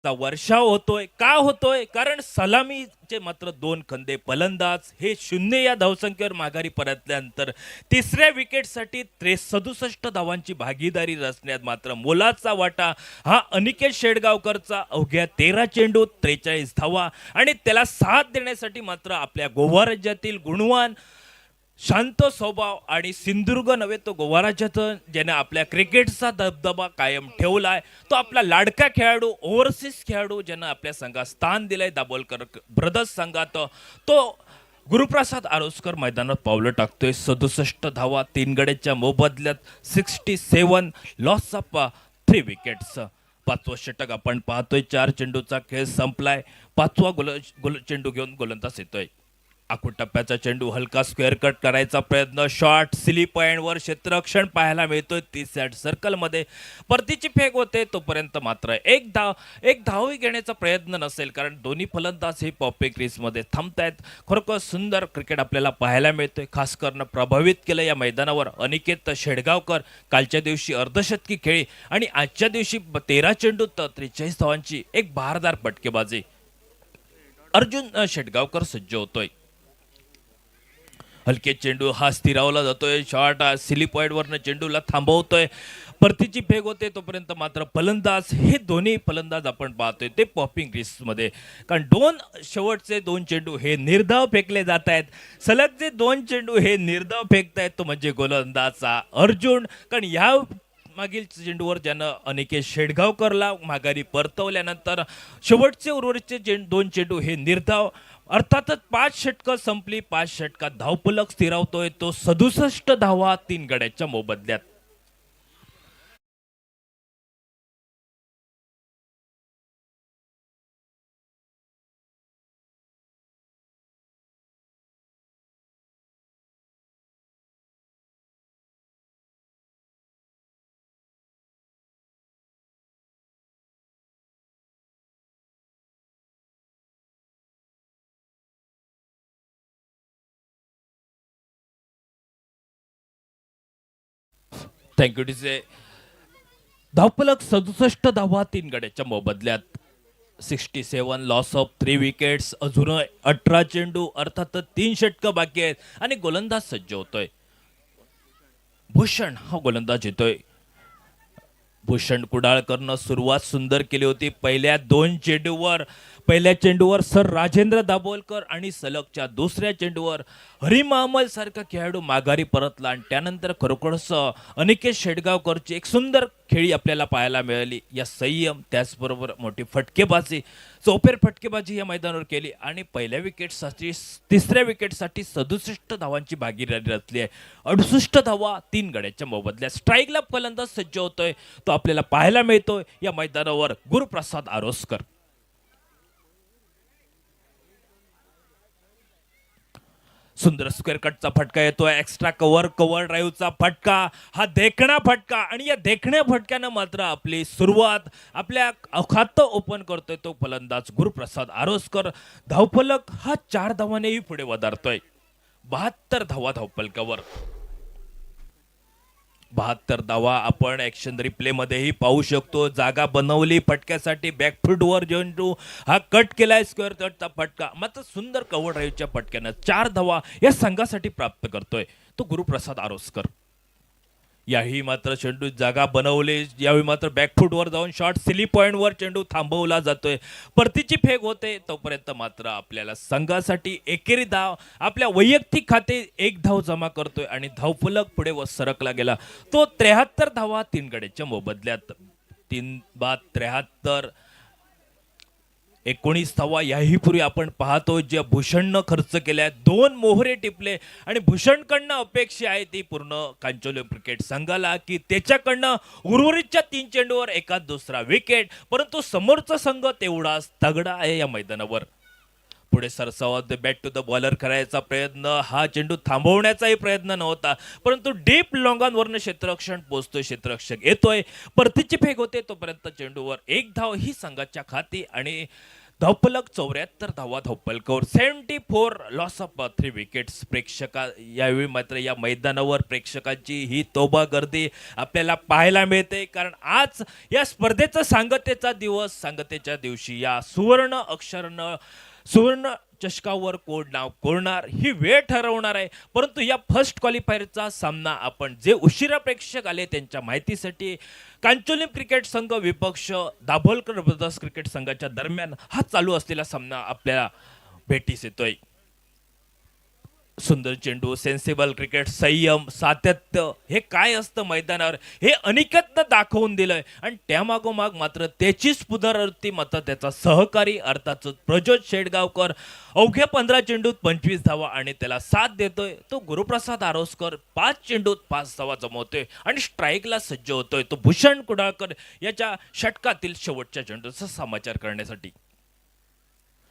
वर्षाव होतोय का होतोय, कारण सलामीचे मात्र 2 खंदे फलंदाज हे 0 या धावसंख्येवर माघारी परतल्यानंतर तिसऱ्या विकेटसाठी 67 धावांची भागीदारी रचण्यात मात्र मोलाचा वाटा हा अनिकेत शेडगावकरचा. अवघ्या 13 चेंडू 43 धावा आणि त्याला साथ देण्यासाठी मात्र आपल्या गोवा राज्यातील गुणवान शांत स्वभाव आणि सिंधुदुर्ग नव्हे तो गोवा राज्यातून ज्याने आपल्या क्रिकेटचा दबदबा कायम ठेवलाय तो आपला लाडका खेळाडू, ओव्हरसीज खेळाडू ज्यानं आपल्या संघात स्थान दिलंय दाभोलकर ब्रदर्स संघात, तो गुरुप्रसाद आरोस्कर मैदानात पावलं टाकतोय. 67 धावा 3 गड्याच्या मोबदल्यात 67 लॉस ऑफ 3 विकेट्स. 5वं षटक आपण पाहतोय. 4 चेंडूचा खेळ संपलाय. 5वा चेंडू घेऊन गोलंदाज येतोय. आखूड टप्प्याचा चेंडू हलका स्क्वेअर कट करायचा प्रयत्न, शॉर्ट स्लिप पॉइंटवर क्षेत्ररक्षण पाहायला मिळतोय 30 यार्ड सर्कलमध्ये. परतीची फेक होते तोपर्यंत मात्र एक धावही घेण्याचा प्रयत्न नसेल, कारण दोन्ही फलंदाज हे पॉपे क्रीजमध्ये थांबतायत. खरोखर सुंदर क्रिकेट आपल्याला पाहायला मिळतोय. खास करून प्रभावित केलं या मैदानावर अनिकेत शेडगावकर. कालच्या दिवशी अर्धशतकी खेळी आणि आजच्या दिवशी 13 चेंडू 43 धावांची एक बहारदार फटकेबाजी. अर्जुन शेडगावकर सज्ज होतोय. हलके चेंडू हा स्थिरावला जातोय, शॉर्ट स्लिप पॉइंटवरनं चेंडूला थांबवतोय. परतीची फेक होते तोपर्यंत मात्र फलंदाज हे दोन्ही फलंदाज आपण पाहतोय ते पॉपिंग क्रीजमध्ये, कारण शेवटचे 2 चेंडू हे निर्धाव फेकले जात आहेत. सलग जे 2 चेंडू हे निर्धाव फेकतायत तो म्हणजे गोलंदाजचा अर्जुन, कारण या मागील चेंडूवर ज्यानं अनिकेत शेडगावकरला माघारी परतवल्यानंतर शेवटचे उर्वरितचे 2 चेंडू हे निर्धाव. अर्थातच 5 षटकं संपली. 5 षटकात धावफलक स्थिरावतोय तो 67 धावा 3 गड्याच्या मोबदल्यात. थँक्यू टीचे. धावफलक 67 धावा 3 गड्याच्या मोबदल्यात. 67 लॉस ऑफ 3 विकेट्स. अजून 18 चेंडू अर्थात 3 षटकं बाकी आहेत आणि गोलंदाज सज्ज होतोय. भूषण हा गोलंदाज येतोय. भूषण कुडाळकरनं सुरुवात सुंदर केली होती. पहिल्या चेंडूवर सर राजेंद्र दाभोलकर आणि सलगच्या दुसऱ्या चेंडूवर हरीम अहमद सारखा खेळाडू माघारी परतला आणि त्यानंतर खरोखरच अनिकेत शेडगावकरची एक सुंदर खेळी आपल्याला पाहायला मिळाली. या संयम त्याचबरोबर मोठी फटकेबाजी, चौफेर फटकेबाजी या मैदानावर केली आणि पहिल्या विकेटसाठी तिसऱ्या विकेटसाठी 67 धावांची भागीदारी रचली आहे. 68 धावा 3 गड्याच्या मोबदल्यात. स्ट्राईकला फलंदाज सज्ज होतोय तो आपल्याला पाहायला मिळतोय या मैदानावर गुरुप्रसाद आरोसकर. सुंदर स्क्वेअर कटचा फटका येतोय. एक्स्ट्रा कव्हर ड्राईव्हचा फटका, हा देखणा फटका आणि या देखण्या फटक्यानं मात्र आपली सुरुवात आपल्या खातं ओपन करतोय तो फलंदाज गुरुप्रसाद आरोसकर. धावफलक हा 4 धावांनीही पुढे वधारतोय. 72 धावा धावफलकावर. 72 धावा आपण ऍक्शन रिप्ले मध्येही पाहू शकतो. जागा बनवली फटक्यासाठी. बॅकफूटवर चेंडू हा कट केलाय. स्क्वेअर कटचा फटका मात्र सुंदर कव्हर ड्राईव्हच्या फटक्यानं 4 धावा या संघासाठी प्राप्त करतोय तो गुरुप्रसाद आरोसकर. याही मात्र चेंडू जागा बनवली. यावेळी मात्र बॅकफूटवर जाऊन शॉर्ट सिली पॉइंटवर चेंडू थांबवला जातोय. परतीची फेक होते तोपर्यंत मात्र आपल्याला संघासाठी एकेरी धाव आपल्या वैयक्तिक खाते 1 धाव जमा करतोय आणि धावफलक पुढे सरकला गेला. तो 73 धावा 3 गड्याच्या मोबदल्यात. 3 बाद 73 19 धावा. याही पूर्वी आपण पाहतो ज्या भूषणनं खर्च केल्या. 2 मोहरे टिपले आणि भूषणकडनं अपेक्षा आहे ती पूर्ण कांचोली क्रिकेट संघाला की त्याच्याकडनं उर्वरितच्या 3 चेंडूवर एकाच दुसरा विकेट. परंतु समोरचा संघ तेवढाच तगडा आहे या मैदानावर. पुढे सरसावा बॅट टू द बॉलर करायचा प्रयत्न, हा चेंडू थांबवण्याचाही प्रयत्न नव्हता परंतु डीप लॉंगांवरनं क्षेत्ररक्षण पोहोचतोय. क्षेत्ररक्षक येतोय. परतीची फेक होते तोपर्यंत चेंडूवर 1 धाव ही संघाच्या खाती आणि धावफलक 74 धावा धावफलकावर. 74 लॉस ऑफ 3 विकेट्स. यावेळी मात्र या मैदानावर प्रेक्षकांची ही तोबा गर्दी आपल्याला पाहायला मिळते कारण आज या स्पर्धेचा सांगतेचा दिवस. सांगतेच्या दिवशी या सुवर्ण चषकावर कोण नाव कोरणार ही वेळ ठरवणार आहे. परंतु या फर्स्ट क्वालिफायरचा सामना आपण जे उशिरा प्रेक्षक आले त्यांच्या माहितीसाठी कांचोली क्रिकेट संघ विपक्ष दाभोलकर ब्रदर्स क्रिकेट संघाच्या दरम्यान हा चालू असलेला सामना आपल्याला भेटीस येतोय. सुंदर चेंडू, सेन्सिबल क्रिकेट, संयम, सातत्य हे काय असतं मैदानावर हे अनिकेतनं दाखवून दिलंय आणि त्यामागोमाग मात्र त्याचीच पुनरावृत्ती मात्र त्याचा सहकारी अर्थातच प्रज्योत शेडगावकर अवघ्या 15 चेंडूत 25 धावा आणि त्याला साथ देतोय तो गुरुप्रसाद आरोसकर. 5 चेंडूत 5 धावा जमवतोय आणि स्ट्राईकला सज्ज होतोय तो भूषण कुडाळकर याच्या षटकातील शेवटच्या चेंडूचा समाचार करण्यासाठी.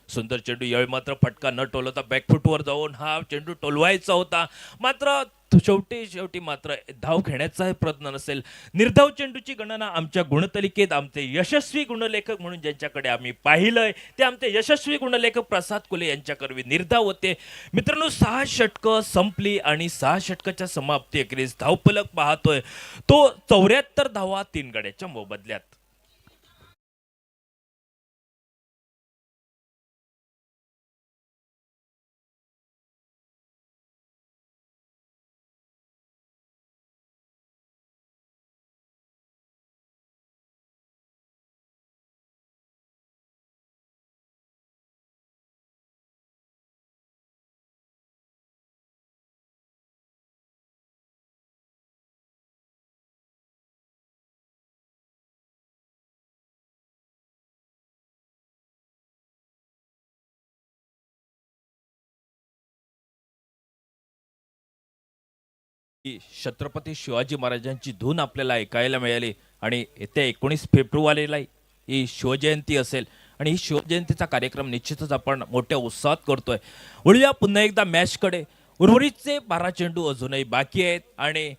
सुंदर चेंडू. यावेळी मात्र फटका न टोलवता बॅकफूटवर जाऊन हा चेंडू टोलवायचा होता मात्र शेवटी मात्र धाव घेण्याचा प्रयत्न नसेल. निर्धाव चेंडूची गणना आमच्या गुणतालिकेत आमचे यशस्वी गुणलेखक म्हणून ज्यांच्याकडे आम्ही पाहिलंय ते आमचे यशस्वी गुणलेखक प्रसाद कुले यांच्याकडे निर्धाव होते. मित्रांनो 6 षटकं संपली आणि 6 षटकाच्या समाप्ती अखेरीस धावफलक पाहतोय तो 74 धावा 3 गड्याच्या मोबदल्यात. छत्रपती शिवाजी महाराजांची धून आपल्याला ऐकायला मिळाली आणि येत्या 19 फेब्रुवारीला ही शिवजयंती असेल आणि ही शिवजयंतीचा कार्यक्रम निश्चितच आपण मोठ्या उत्साहात करतोय. वळूया पुन्हा एकदा मॅचकडे. उर्वरितचे 12 चेंडू अजूनही बाकी आहेत आणि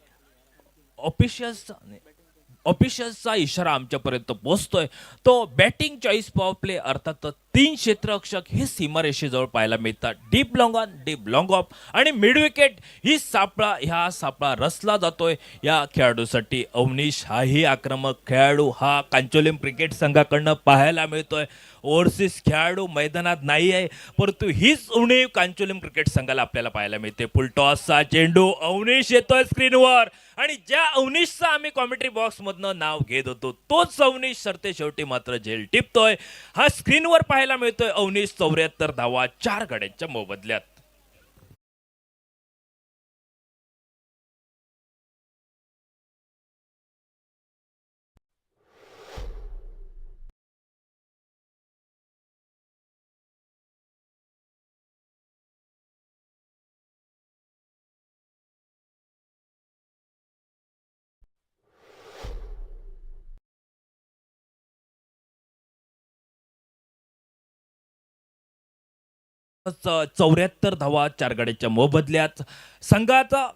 ऑफिशियल्सचा इशारा आमच्यापर्यंत पोहोचतोय तो बॅटिंग चॉईस पॉवर प्ले अर्थात तीन क्षेत्ररक्षक हे सीमारेषेजवळ पाहायला मिळतात. Deep long on, deep long of आणि मिड विकेट ही ह्या सापळा रचला जातोय या खेळाडूसाठी. अवनीश हाही आक्रमक खेळाडू हा कांचोलिम क्रिकेट संघाकडनं पाहायला मिळतोय. ओव्हरसीज खेळाडू मैदानात नाही आहे, परंतु हीच उणीव कांचोलिम क्रिकेट संघाला आपल्याला पाहायला मिळते. फुलटॉसचा चेंडू अवनीश येतोय स्क्रीनवर आणि ज्या अवनीशचा आम्ही कॉमेंट्री बॉक्स मधनं नाव घेत होतो तोच अवनीश सरते शेवटी मात्र झेल टिपतोय. हा स्क्रीनवर पाहायला मिळतोय अवनीश. 74 धावा 4 गड्यांच्या मोबदल्यात. च- 74 धावा 4 गड्यांच्या मोबदल्यात. संघाचा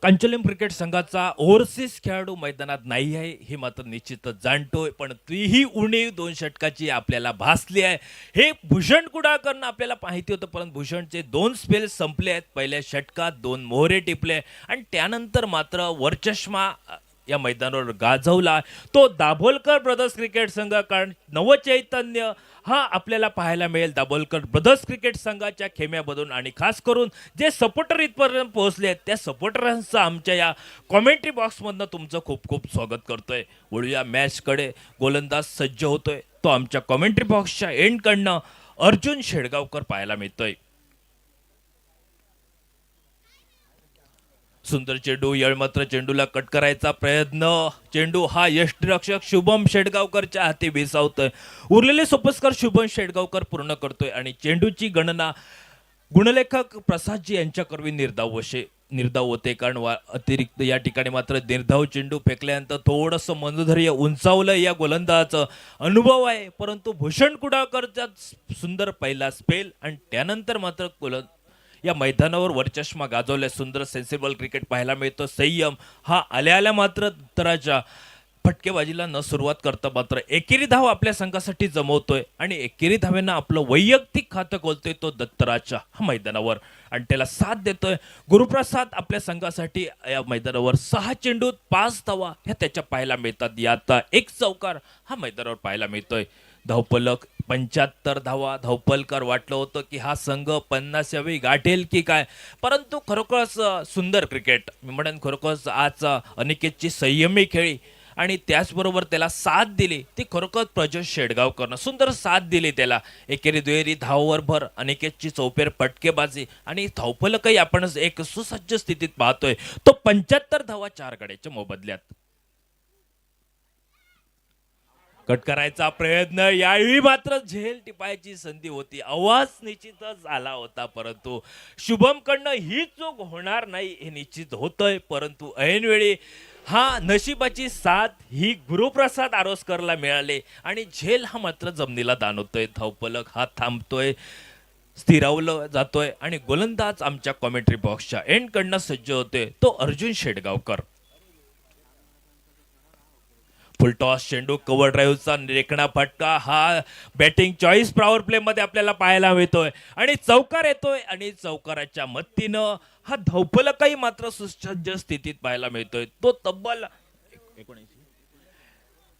कांचोलिम क्रिकेट संघाचा ओव्हरसीज खेळाडू मैदानात नाही आहे हे मात्र निश्चितच जाणतोय, पण तीही उणीव 2 षटकाची आपल्याला भासली आहे. हे भूषण कुडाळकरनं आपल्याला माहिती होतं, परंतु भूषणचे 2 स्पेल संपले आहेत. पहिल्या षटकात 2 मोहरे टिपले आणि त्यानंतर मात्र वरचष्मा या मैदानावर गाजवला तो दाभोलकर ब्रदर्स क्रिकेट संघ. कारण नवचैतन्य हा आपल्याला पाहायला मिळेल दाभोलकर ब्रदर्स क्रिकेट संघाच्या खेम्यामधून. आणि खास करून जे सपोर्टर इथपर्यंत पोहोचले आहेत त्या सपोर्टरांचं आमच्या या कॉमेंट्री बॉक्समधनं तुमचं खूप खूप स्वागत करतोय. वळूया मॅचकडे. गोलंदाज सज्ज होतोय तो आमच्या कॉमेंट्री बॉक्सच्या एंडकडनं अर्जुन शेडगावकर पाहायला मिळतोय. सुंदर चेंडू यळमात्र चेंडूला कट करायचा प्रयत्न. चेंडू हा यष्टिरक्षक शुभम शेडगावकरच्या हाती विसावतोय. उरलेले सोपस्कर शुभम शेडगावकर पूर्ण करतोय आणि चेंडूची गणना गुणलेखक प्रसादजी यांच्याकरवी निर्धाव होते. कारण अतिरिक्त या ठिकाणी मात्र निर्धाव चेंडू फेकल्यानंतर थोडंसं मनोधैर्य उंचावलं या गोलंदाजाचं अनुभव आहे, परंतु भूषण कुडाळकरचा सुंदर पहिला स्पेल आणि त्यानंतर मात्र या मैदानावर वरचष्मा गाजवल्या. सुंदर सेन्सिबल क्रिकेट पाहायला मिळतं. संयम हा आल्या मात्र दत्तराच्या फटकेबाजीला न सुरुवात करता मात्र एकेरी धाव आपल्या संघासाठी जमवतोय आणि एकेरी धावेनं आपलं वैयक्तिक खातं खोलतोय तो दत्तराच्या हा मैदानावर आणि त्याला साथ देतोय. गुरुप्रसाद आपल्या संघासाठी या मैदानावर 6 चेंडूत 5 धावा ह्या त्याच्या पाहायला मिळतात. यात एक चौकार हा मैदानावर पाहायला मिळतोय. धावपलक 75 धावा. धावपलकर वाटलं होतं की हा संघ 50वी गाठेल की काय, परंतु खरोखरच सुंदर क्रिकेट मी म्हणेन. खरोखरच आज अनिकेतची संयमी खेळी आणि त्याचबरोबर त्याला साथ दिली ती खरोखर प्रज्वल शेडगावकरनं सुंदर साथ दिली त्याला. एकेरी दुहेरी धावावर भर, अनिकेतची चौपेर फटकेबाजी आणि धावपलकही आपण एक सुसज्ज स्थितीत पाहतोय. तो 75 धावा 4 गड्यांच्या मोबदल्यात. कट करायचा प्रयत्न. यावेळी मात्र झेल टिपायची संधी होती. आवाज निश्चितच आला होता, परंतु शुभम कडनं ही चूक होणार नाही हे निश्चित होतंय. परंतु ऐनवेळी हा नशिबाची साथ ही गुरुप्रसाद आरोसकरला मिळाले आणि झेल हा मात्र जमिनीला दानवतोय. धावपलक हा थांबतोय, स्थिरावलं जातोय आणि गोलंदाज आमच्या कॉमेंट्री बॉक्सच्या एंडकडनं सज्ज होते तो अर्जुन शेडगावकर. फुलटॉस चेंडू कव्हर ड्राईव्हचा रेखणा फटका हा बॅटिंग चॉईस पॉवर प्ले मध्ये आपल्याला पाहायला मिळतोय आणि चौकार येतोय आणि चौकाराच्या मदतीनं हा धावपलकही मात्र सुसज्ज स्थितीत पाहायला मिळतोय. तो तब्बल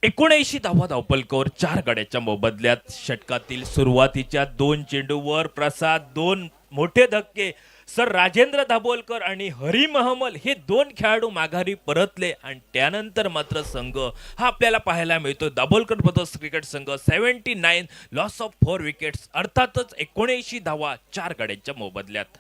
79 धावा धावपलकावर 4 गड्यांच्या मोबदल्यात. षटकातील सुरुवातीच्या 2 चेंडूवर प्रसाद 2 मोठे धक्के. सर राजेंद्र दाभोलकर आणि हरी महमल हे 2 खेळाडू माघारी परतले आणि त्यानंतर मात्र संघ हा आपल्याला पाहायला मिळतो. दाभोलकर ब्रदर्स क्रिकेट संघ 79 लॉस ऑफ 4 विकेट्स अर्थातच 79 धावा 4 गड्यांच्या मोबदल्यात.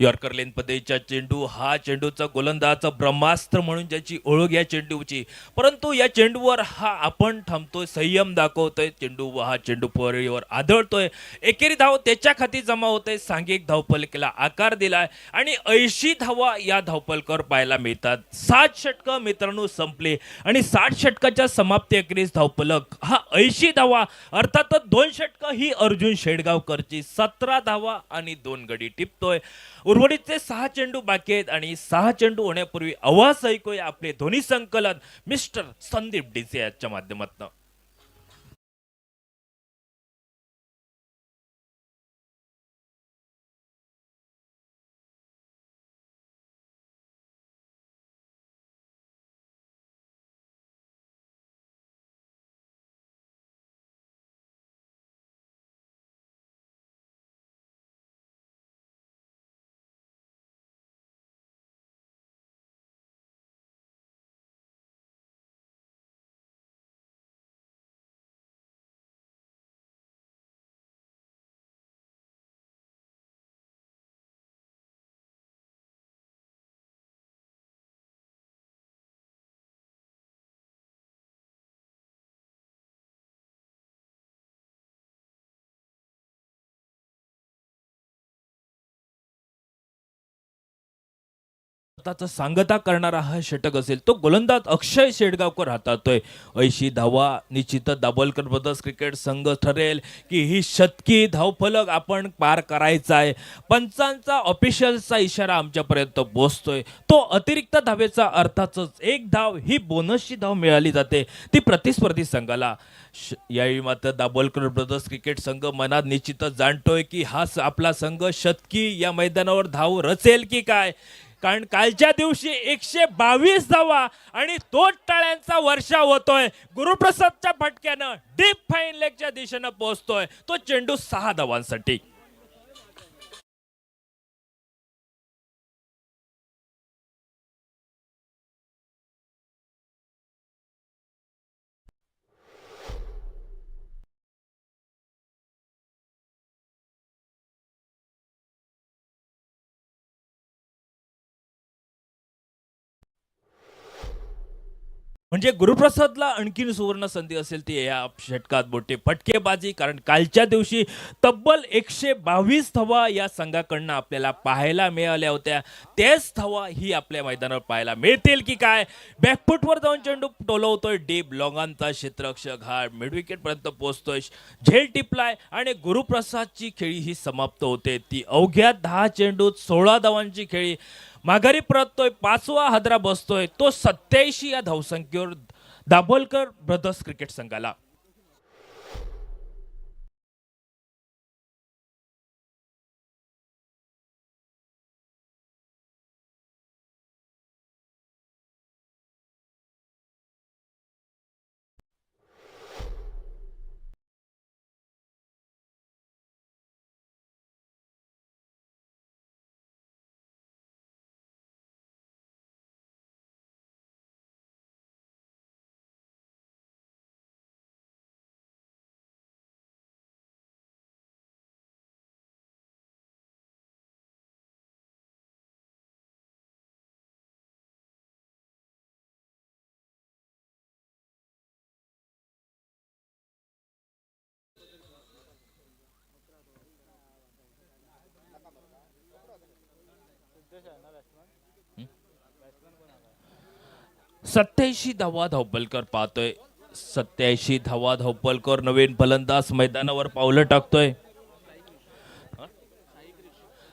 यॉर्कर लेन पद्धतीचा चेंडू हा चेंडूचा गोलंदाजाचा ब्रह्मास्त्र म्हणून ज्याची ओळख या चेंडूची, परंतु या चेंडूवर हा आपण थांबतोय, संयम दाखवतोय. चेंडू हा चेंडू परिवर आदळतोय. एकेरी धाव त्याच्या खाती जमा होते. सांघिक धावपलकेला आकार दिलाय आणि 80 धावा या धावपलकर पाहायला मिळतात. 7 षटकं मित्रांनो संपले आणि 60 षटकाच्या समाप्ती अखेरीस धावपलक हा 80 धावा अर्थातच 2 षटकं ही अर्जुन शेडगावकरची 17 धावा आणि 2 गडी टिपतोय. उर्वरितचे 6 चेंडू बाकी आहेत आणि 6 चेंडू होण्यापूर्वी आवाज ऐकूया आपले ध्वनी संकलन मिस्टर संदीप डिसे याच्या माध्यमातून. भारताचं सांगता करणारा हा षटक असेल तो गोलंदाज अक्षय शेडगावकर हाताळतोय. 80 धावा निश्चितच दाभोलकर ब्रदर्स क्रिकेट संघ ठरेल की ही शतकी धावफलक आपण पार करायचा आहे. पंचांचा ऑफिशियलचा इशारा आमच्यापर्यंत पोहोचतोय. तो अतिरिक्त धावेचा अर्थातच एक धाव ही बोनसची धाव मिळाली जाते ती प्रतिस्पर्धी संघाला. यावेळी मात्र दाभोलकर ब्रदर्स क्रिकेट संघ मनात निश्चितच जाणतोय की हा आपला संघ शतकी या मैदानावर धाव रचेल की काय. कारण कालच्या दिवशी 122 धावा आणि 2 टाळ्यांचा वर्षाव होतोय. गुरुप्रसादच्या फटक्यानं डीप फाईन लेगच्या दिशेनं पोहोचतोय. तो चेंडू 6 धावांसाठी. म्हणजे गुरुप्रसादला आणखीन सुवर्ण संधी असेल ती या षटकात मोठी फटकेबाजी. कारण कालच्या दिवशी तब्बल 122 धावा या संघाकडनं आपल्याला पाहायला मिळाल्या होत्या. तेच धावा ही आपल्या मैदानावर पाहायला मिळतील की काय. बॅकफुटवर जाऊन चेंडू टोलवतोय डीप लॉंगांचा क्षेत्ररक्षक हा मिडविकेट पर्यंत पोहोचतोय. झेल टिपलाय आणि गुरुप्रसादची खेळी ही समाप्त होते. ती अवघ्या 10 चेंडूत 16 धावांची खेळी माघारी परततोय. 5वा हादरा बसतोय तो 87 या धावसंख्येवर दाभोलकर ब्रदर्स क्रिकेट संघाला. सत्याऐंशी धावा धावपलकर पाहतोय. 87 धावा धावपलकर नवीन फलंदाज मैदानावर पावलं टाकतोय.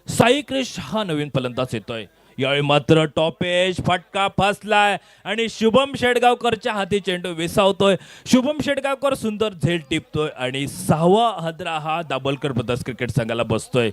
साई क्रिश हा नवीन फलंदाज येतोय. यावेळी मात्र टॉप एज फटका फसलाय आणि शुभम शेडगावकरच्या हाती चेंडू विसावतोय. शुभम शेडगावकर सुंदर झेल टिपतोय आणि 6वा हादरा हा दाभोलकर ब्रदर्स क्रिकेट संघाला बसतोय.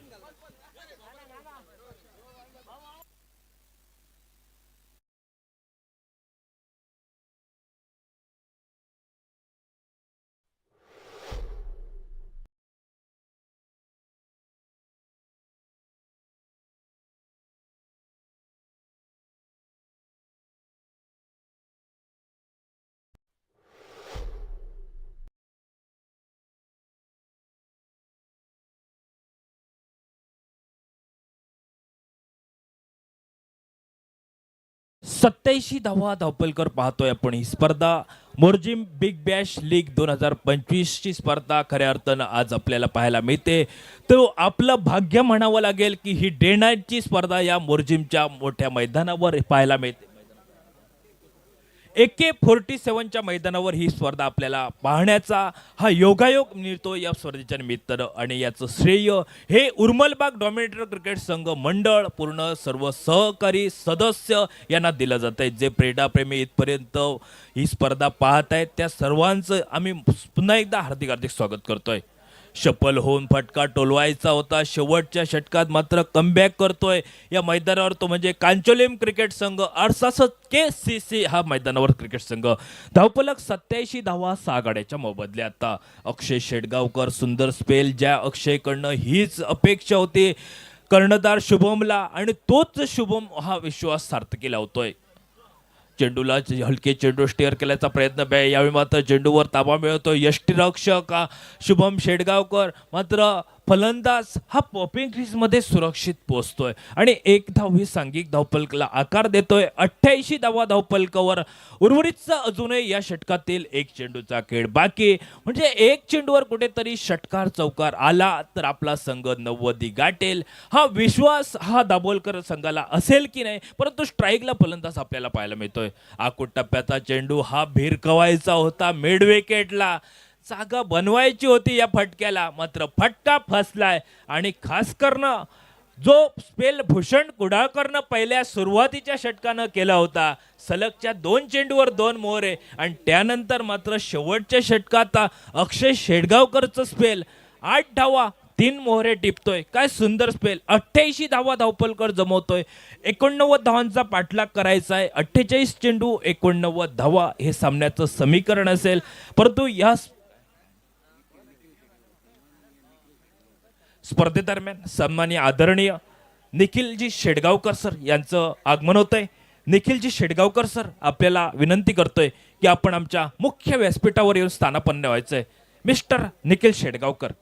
सत्याऐंशी धावा धावपलकर पाहतोय आपण. ही स्पर्धा मोरजिम बिग बॅश लीग 2025 ची स्पर्धा खऱ्या अर्थानं आज आपल्याला पाहायला मिळते. तो आपलं भाग्य म्हणावं लागेल की ही डे नाईटची स्पर्धा या मोरजिमच्या मोठ्या मैदानावर पाहायला मिळते. AK-47च्या मैदानावर ही स्पर्धा आपल्याला पाहण्याचा हा योगायोग मिळतो या स्पर्धेच्या निमित्तानं. आणि याचं श्रेय हे उर्मलबाग डॉमिनेटर क्रिकेट संघ मंडळ पूर्ण सर्व सहकारी सदस्य यांना दिलं जात आहे. जे क्रीडाप्रेमी इथपर्यंत ही स्पर्धा पाहत आहेत त्या सर्वांचं आम्ही पुन्हा एकदा हार्दिक हार्दिक स्वागत करतोय. शपल होऊन फटका टोलवायचा होता. शेवटच्या षटकात मात्र कमबॅक करतोय या मैदानावर तो म्हणजे कांचोलीम क्रिकेट संघ. अर्थातच KCC हा मैदानावर क्रिकेट संघ. धावफलक 87 धावा 6 गाड्याच्या मोबदल्यात. आता अक्षय शेडगावकर सुंदर स्पेल. ज्या अक्षयकडनं हीच अपेक्षा होती कर्णधार शुभमला आणि तोच शुभम हा विश्वास सार्थकी लावतोय. चेंडूला हलके चेंडू स्टेअर केल्याचा प्रयत्न यावेळी मात्र चेंडूवर ताबा मिळवतो यष्टीरक्षक शुभम शेडगावकर. मात्र फलंदाज हा पॉपिंग क्रीजमध्ये सुरक्षित पोहोचतोय आणि 1 धाव ही सांघिक धावफलकाला आकार देतोय. 88 धावा धावफलकावर. उर्वरितचा अजूनही या षटकातील एक चेंडूचा खेळ बाकी, म्हणजे एक चेंडूवर कुठेतरी षटकार चौकार आला तर आपला संघ 90 गाठेल हा विश्वास हा दाभोलकर संघाला असेल की नाही, परंतु स्ट्राईकला फलंदाज आपल्याला पाहायला मिळतोय. आखूट टप्प्याचा चेंडू हा भिरकवायचा होता मिड विकेटला, जागा बनवायची होती या फटक्याला, मात्र फटका फसलाय. आणि खास करणं जो स्पेल भूषण कुडाळकरनं पहिल्या सुरुवातीच्या षटकानं केला होता, सलगच्या 2 चेंडूवर 2 मोहरे, आणि त्यानंतर मात्र शेवटच्या षटकात अक्षय शेडगावकरचं स्पेल 8 धावा 3 मोहरे टिपतोय. काय सुंदर स्पेल. 88 धावा धावपलकर जमवतोय. 89 धावांचा पाठलाग करायचा आहे. 48 चेंडू 89 धावा हे सामन्याचं समीकरण असेल. परंतु या स्पर्धेदरम्यान सन्माननीय आदरणीय निखिलजी शेडगावकर सर यांचं आगमन होतंय. निखिलजी शेडगावकर सर, आपल्याला विनंती करतोय की आपण आमच्या मुख्य व्यासपीठावर येऊन स्थानापन्न व्हायचंय. मिस्टर निखिल शेडगावकर.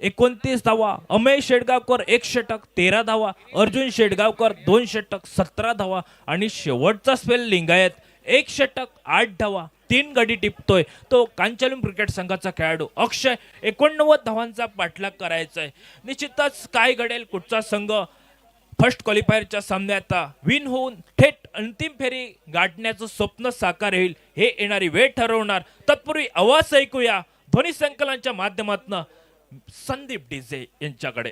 एकोणतीस धावा. अमेय शेडगावकर 1 षटक 13 धावा. अर्जुन शेडगावकर 2 षटक 17 धावा. आणि शेवटचा स्पेल लिंगायत 1 षटक 8 धावा 3 गडी टिपतोय तो कांचलूम क्रिकेट संघाचा खेळाडू अक्षय. 89 धावांचा पाठलाग करायचा आहे. निश्चितच काय घडेल, कुठचा संघ फर्स्ट क्वालिफायरच्या सामन्यात विन होऊन थेट अंतिम फेरी गाठण्याचं स्वप्न साकार होईल हे येणारी वेळ ठरवणार. तत्पूर्वी आवाज ऐकूया ध्वनी संकलनाच्या माध्यमातून संदीप डीजे यांच्याकडे.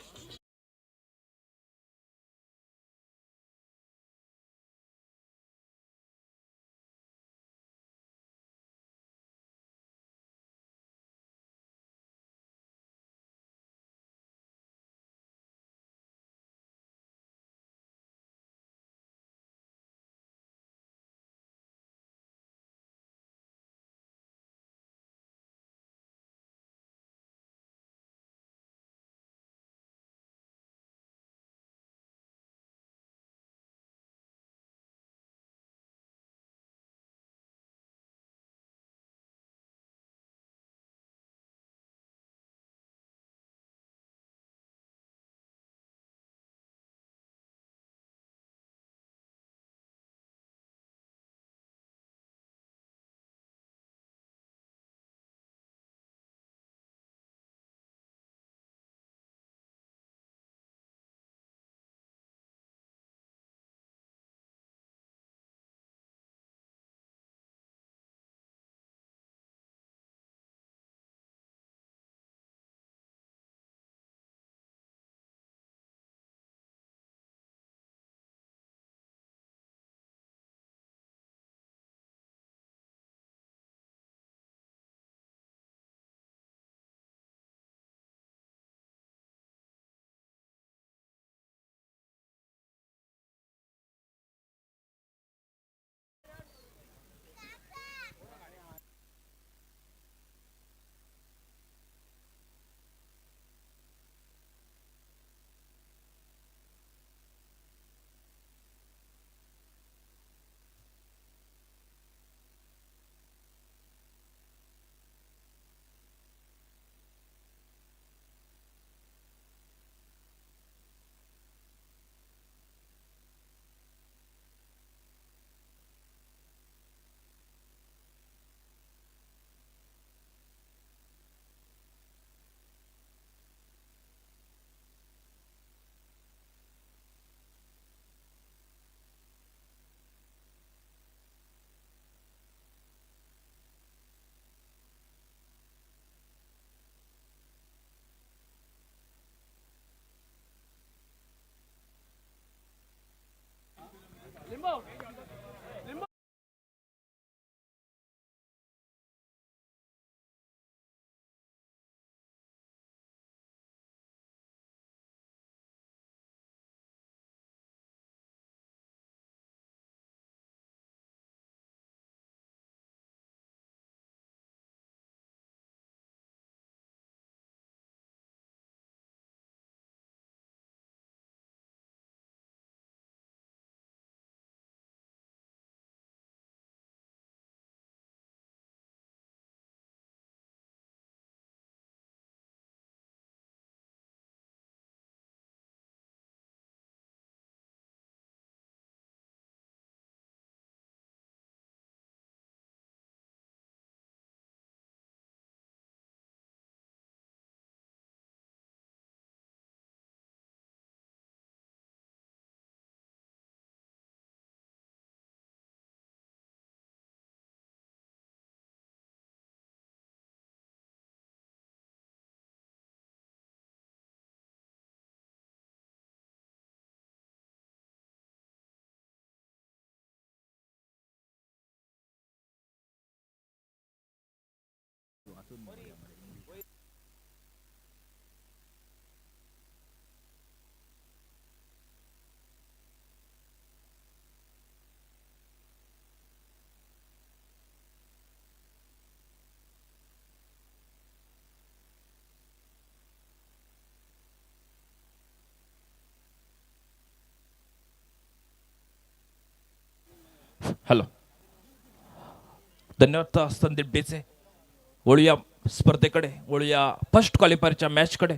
हॅलो, धन्यवाद संदीप डेचे. वळूया स्पर्धेकडे, वळूया फर्स्ट क्वालिफायरच्या मॅचकडे.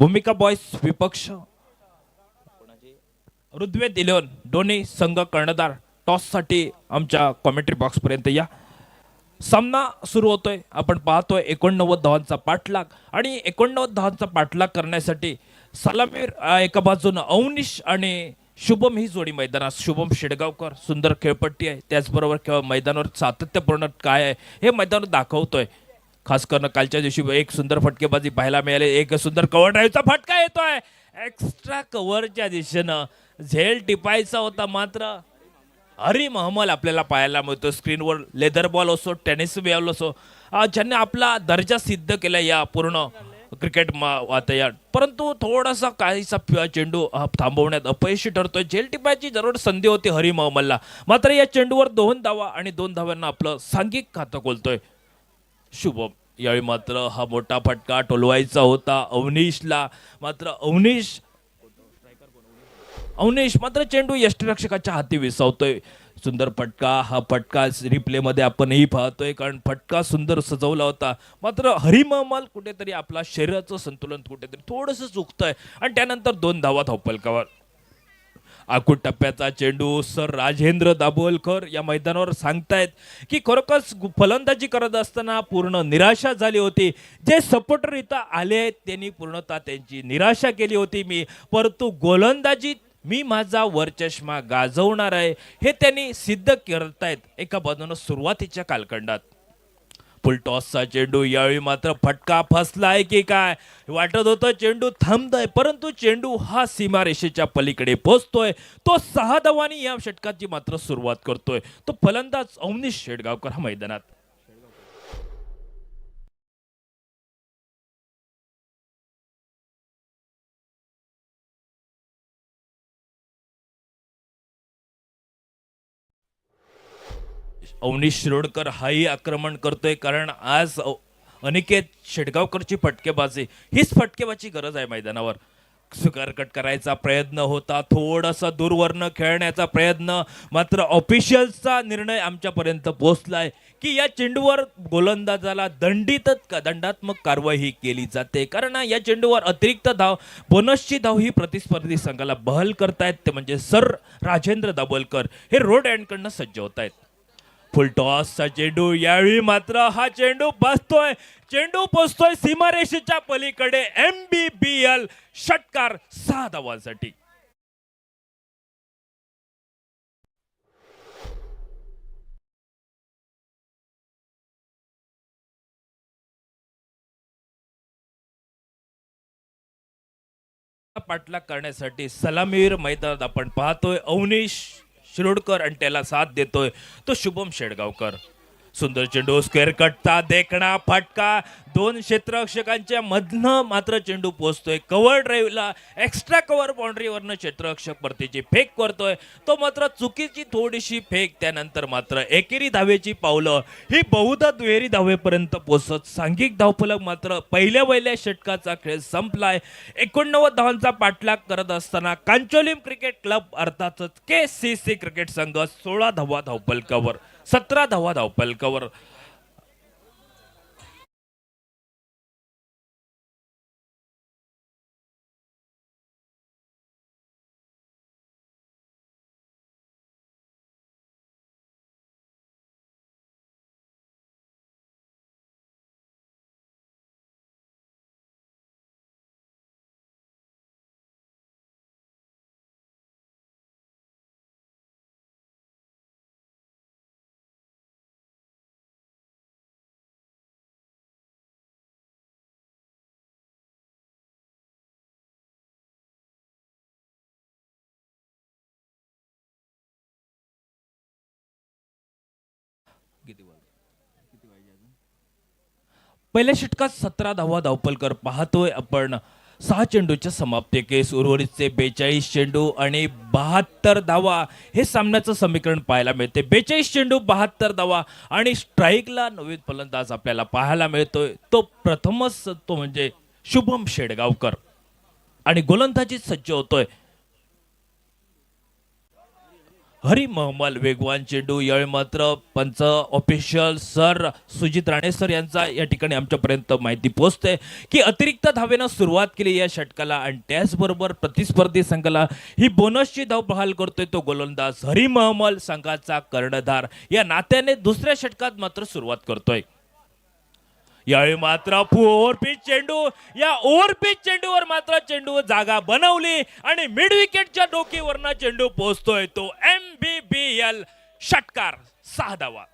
भूमिका बॉयज विपक्ष ऋग्वेद 11 दोन्ही संघ कर्णधार टॉस साठी आमच्या कॉमेंट्री बॉक्स पर्यंत या. सामना सुरू होतोय. आपण पाहतोय 89 धावांचा पाठलाग आणि 89 धावांचा पाठलाग करण्यासाठी सलामीर एका बाजूनं अवनीश आणि शुभम ही जोडी मैदानात. शुभम शेडगावकर सुंदर खेळपट्टी आहे, त्याचबरोबर मैदानावर सातत्यपूर्ण काय आहे हे मैदानावर दाखवतोय. खास करून कालच्या दिवशी एक सुंदर फटकेबाजी पाहायला मिळाली. एक सुंदर कव्हर ड्राईव्हचा फटका येतोय एक्स्ट्रा कव्हरच्या दिशेनं. झेल टिपायचा होता मात्र हरी महमल आपल्याला पाहायला मिळतो स्क्रीनवर. लेदर बॉल असो, टेनिस बॉल असो, ज्यांनी आपला दर्जा सिद्ध केला या पूर्ण क्रिकेट वातावरण. परंतु थोडासा काहीसा चेंडू थांबवण्यात अपयशी ठरतोय. झेल टिपायची जरूर संधी होती हरी महमलला, मात्र या चेंडूवर 2 धावा आणि 2 धाव्यांना आपलं सांघिक खातं खोलतोय शुभम. यावेळी मात्र हा मोठा फटका टोलवायचा होता अवनीशला, मात्र अवनीश मात्र चेंडू यष्टिरक्षकाच्या हाती विसावतोय. सुंदर फटका. हा फटका रिप्ले मध्ये आपणही पाहतोय, कारण फटका सुंदर सजवला होता. मात्र हरी महमल कुठेतरी आपला शरीराचं संतुलन कुठेतरी थोडस चुकतंय आणि त्यानंतर 2 धावा धावपलकावर. आखूड टप्प्याचा चेंडू सर राजेंद्र दाभोलकर या मैदानावर सांगतायत की खरोखरच फलंदाजी करत असताना पूर्ण निराशा झाली होती. जे सपोर्टर इथं आले आहेत त्यांनी पूर्णतः त्यांची निराशा केली होती. परंतु गोलंदाजीत मी माझा वरचष्मा गाजवणार आहे हे त्यांनी सिद्ध करतायत एका बाजूनं सुरुवातीच्या कालखंडात. फुल टॉसचा चेंडू. यावेळी मात्र फटका फसलाय की काय वाटत होतं. चेंडू थांबतोय, परंतु चेंडू हा सीमारेषेच्या पलीकडे पोहोचतोय. तो 6 धावांनी या षटकाची मात्र सुरुवात करतोय तो फलंदाज अवनीश शेडगावकर हा मैदानात. अवनीश शिरोडकर हाही आक्रमण करतोय, कारण आज अनिकेत शेडगावकरची फटकेबाजी हीच फटकेबाजी गरज आहे मैदानावर. सुकारकट करायचा प्रयत्न होता, थोडासा दूरवरनं खेळण्याचा प्रयत्न, मात्र ऑफिशियल्सचा निर्णय आमच्यापर्यंत पोहोचलाय की या चेंडूवर गोलंदाजाला दंडात्मक कारवाई केली जाते, कारण या चेंडूवर अतिरिक्त धाव बोनसची धाव ही प्रतिस्पर्धी संघाला बहाल करतायत. ते म्हणजे सर राजेंद्र दाभोलकर हे रोड एंडकडनं सज्ज होत आहेत. फुल टॉसचा चेंडू. यावेळी मात्र हा चेंडू बसतोय, चेंडू पोचतोय सीमारेषेच्या पलीकडे. MBBL षटकार 6 धावांसाठी. पाठलाग करण्यासाठी सलामीवीर मैदानात आपण पाहतोय अवनीश शिरोडकर आणि त्याला साथ देतोय तो शुभम शेडगावकर. सुंदर चेंडू. स्क्वेअर कटचा देखणा फटका. 2 क्षेत्ररक्षकांच्या मधनं मात्र चेंडू पोहोचतोय कव्हर ड्राईव्हला. एक्स्ट्रा कव्हर बाउंड्रीवरनं क्षेत्ररक्षक परतीची फेक करतोय, तो मात्र चुकीची थोडीशी फेक. त्यानंतर मात्र एकेरी धावेची पावलं ही बहुधा दुहेरी धावेपर्यंत पोहोचत सांघिक धावफलक मात्र पहिल्या षटकाचा खेळ संपलाय. 89 धावांचा पाठलाग करत असताना कांचोलीम क्रिकेट क्लब अर्थातच KCC क्रिकेट संघ 16 धावा धावफलकावर, 17 धावा धावफलकावर. पहिल्या षटकात 17 धावा धावपलकर पाहतोय आपण. 6 चेंडूच्या समाप्ती केस. उर्वरितचे 42 चेंडू आणि 72 धावा हे सामन्याचं समीकरण पाहायला मिळते. 42 चेंडू 72 धावा आणि स्ट्राईकला नवीन फलंदाज आपल्याला पाहायला मिळतोय तो प्रथमच तो म्हणजे शुभम शेडगावकर आणि गोलंदाजीत सज्ज होतोय हरी महमल वेगवान चेंडू यावेळी मात्र पंच official sir Sujit Rane sir यांचा या ठिकाणी आमच्यापर्यंत माहिती पोहोचते की अतिरिक्त धावेनं सुरुवात केली या षटकाला आणि त्याचबरोबर प्रतिस्पर्धी संघाला ही बोनसची धाव बहाल करतोय तो गोलंदाज हरी महमल संघाचा कर्णधार या नात्याने दुसऱ्या षटकात मात्र सुरुवात करतोय. यावेळी मात्र ओव्हरपिच चेंडू या ओव्हरपिच चेंडूवर मात्र चेंडू जागा बनवली आणि मिड विकेटच्या डोकीवरनं चेंडू पोहोचतोय तो MBBL षटकार 6 धावा.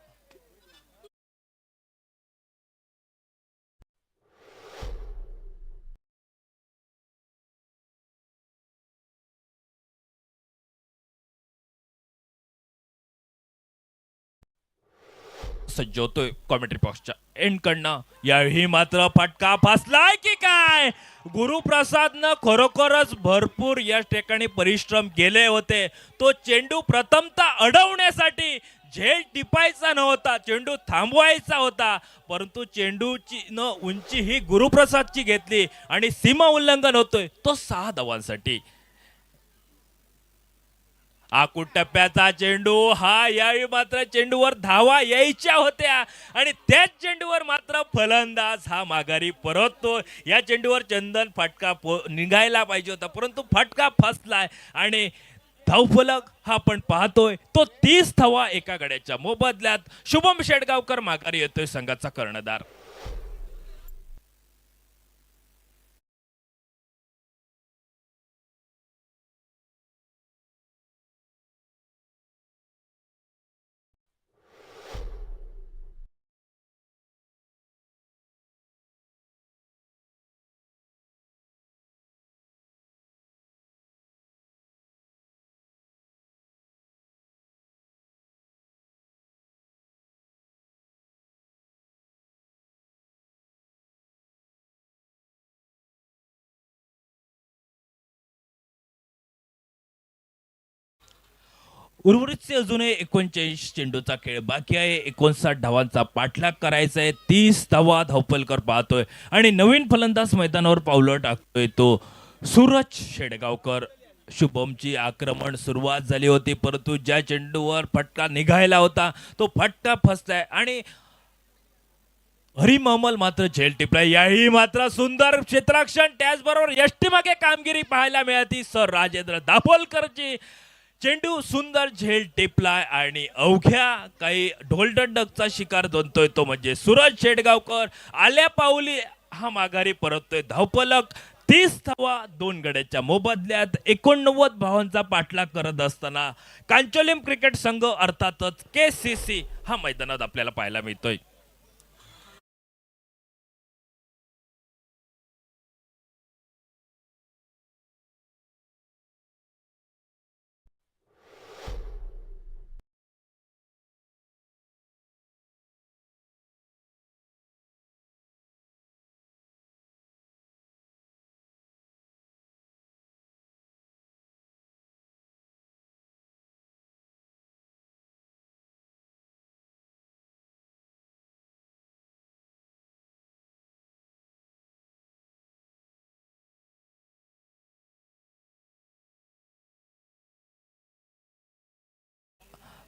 सज्ज होतोय कॉमेंट्री बॉक्सच्या एंडकडनं. यावेळी मात्र फटका फसलाय की काय. गुरुप्रसादनं खरोखरच भरपूर या ठिकाणी परिश्रम केले होते. तो चेंडू प्रथमतः अडवण्यासाठी झेल टिपायचा नव्हता, चेंडू थांबवायचा होता, परंतु चेंडूची उंची ही गुरुप्रसादची घेतली आणि सीमा उल्लंघन होतोय तो 6 धावांसाठी. आकुट टप्प्याचा चेंडू हा यावेळी मात्र चेंडूवर धावा यायच्या होत्या आणि त्याच चेंडूवर मात्र फलंदाज हा माघारी परततो. या चेंडूवर चंदन फटका निघायला पाहिजे होता, परंतु फटका फसलाय आणि धावफलक हा आपण पाहतोय तो 30 धावा एका गड्याच्या मोबदल्यात. शुभम शेडगावकर माघारी येतोय संघाचा कर्णधार. उर्वरितचे अजूनही 39 चेंडूचा खेळ बाकी आहे. 59 धावांचा पाठलाग करायचा आहे. 30 धावा धावपलकर पाहतोय आणि नवीन फलंदाज मैदानावर पावलं टाकतोय तो सूरज शेडगावकर. शुभमची आक्रमण सुरुवात झाली होती, परंतु ज्या चेंडूवर फटका निघायला होता तो फटका फसलाय आणि हरी महमल मात्र झेल टिपलाय. याही मात्र सुंदर क्षेत्ररक्षण त्याचबरोबर यष्टीमागे कामगिरी पाहायला मिळाली सर राजेंद्र दाभोलकरची. चेंडू सुंदर झेल टिपलाय आणि अवघ्या काही ढोलडंडकचा शिकार बनतोय तो म्हणजे सूरज शेडगावकर. आल्या पाऊली हा माघारी परततोय. धावफलक 30 धावा 2 गड्याच्या मोबदल्यात. 89 धावांचा पाठलाग करत असताना कांचोलीम क्रिकेट संघ अर्थातच KCC हा मैदानात आपल्याला पाहायला मिळतोय.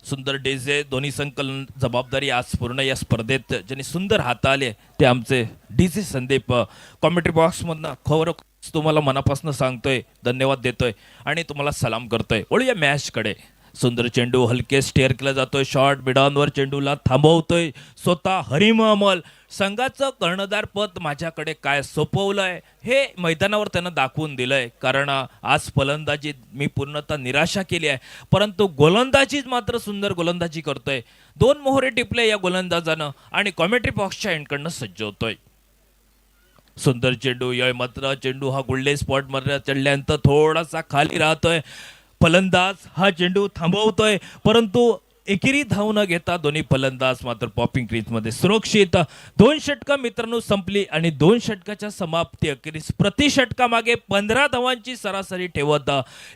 सुंदर डीजे दोन्ही संकलन जबाबदारी आज पूर्ण या स्पर्धेत ज्यांनी सुंदर हाताळले ते आमचे डीजे संदीप. कॉमेंट्री बॉक्समधनं खरोखर तुम्हाला मनापासून सांगतोय, धन्यवाद देतोय आणि तुम्हाला सलाम करतोय. वळूया मॅचकडे. सुंदर चेंडू हलके स्टेअर केला जातोय. शॉर्ट मिडॉनवर चेंडूला थांबवतोय स्वतः हरी महमल. संघाचं कर्णधार पद माझ्याकडे काय सोपवलंय हे मैदानावर त्यानं दाखवून दिलंय. कारण आज फलंदाजीत मी पूर्णतः निराशा केली आहे, परंतु गोलंदाजीत मात्र सुंदर गोलंदाजी करतोय. 2 मोहरे टिपले या गोलंदाजानं आणि कॉमेंट्री बॉक्सच्या एंडकडनं सज्ज होतोय. सुंदर चेंडू या मात्र चेंडू हा गोल्डन स्पॉट मध्ये चढल्यानंतर थोडासा खाली राहतोय. फलंदाज हा चेंडू थांबवतोय, परंतु एकेरी धाव न घेता दोन्ही फलंदाज मात्र पॉपिंग क्रीजमध्ये सुरक्षित. 2 षटकं मित्रांनो संपली आणि 2 षटकाच्या समाप्ती अखेरीस प्रति षटकामागे 15 धावांची सरासरी ठेवत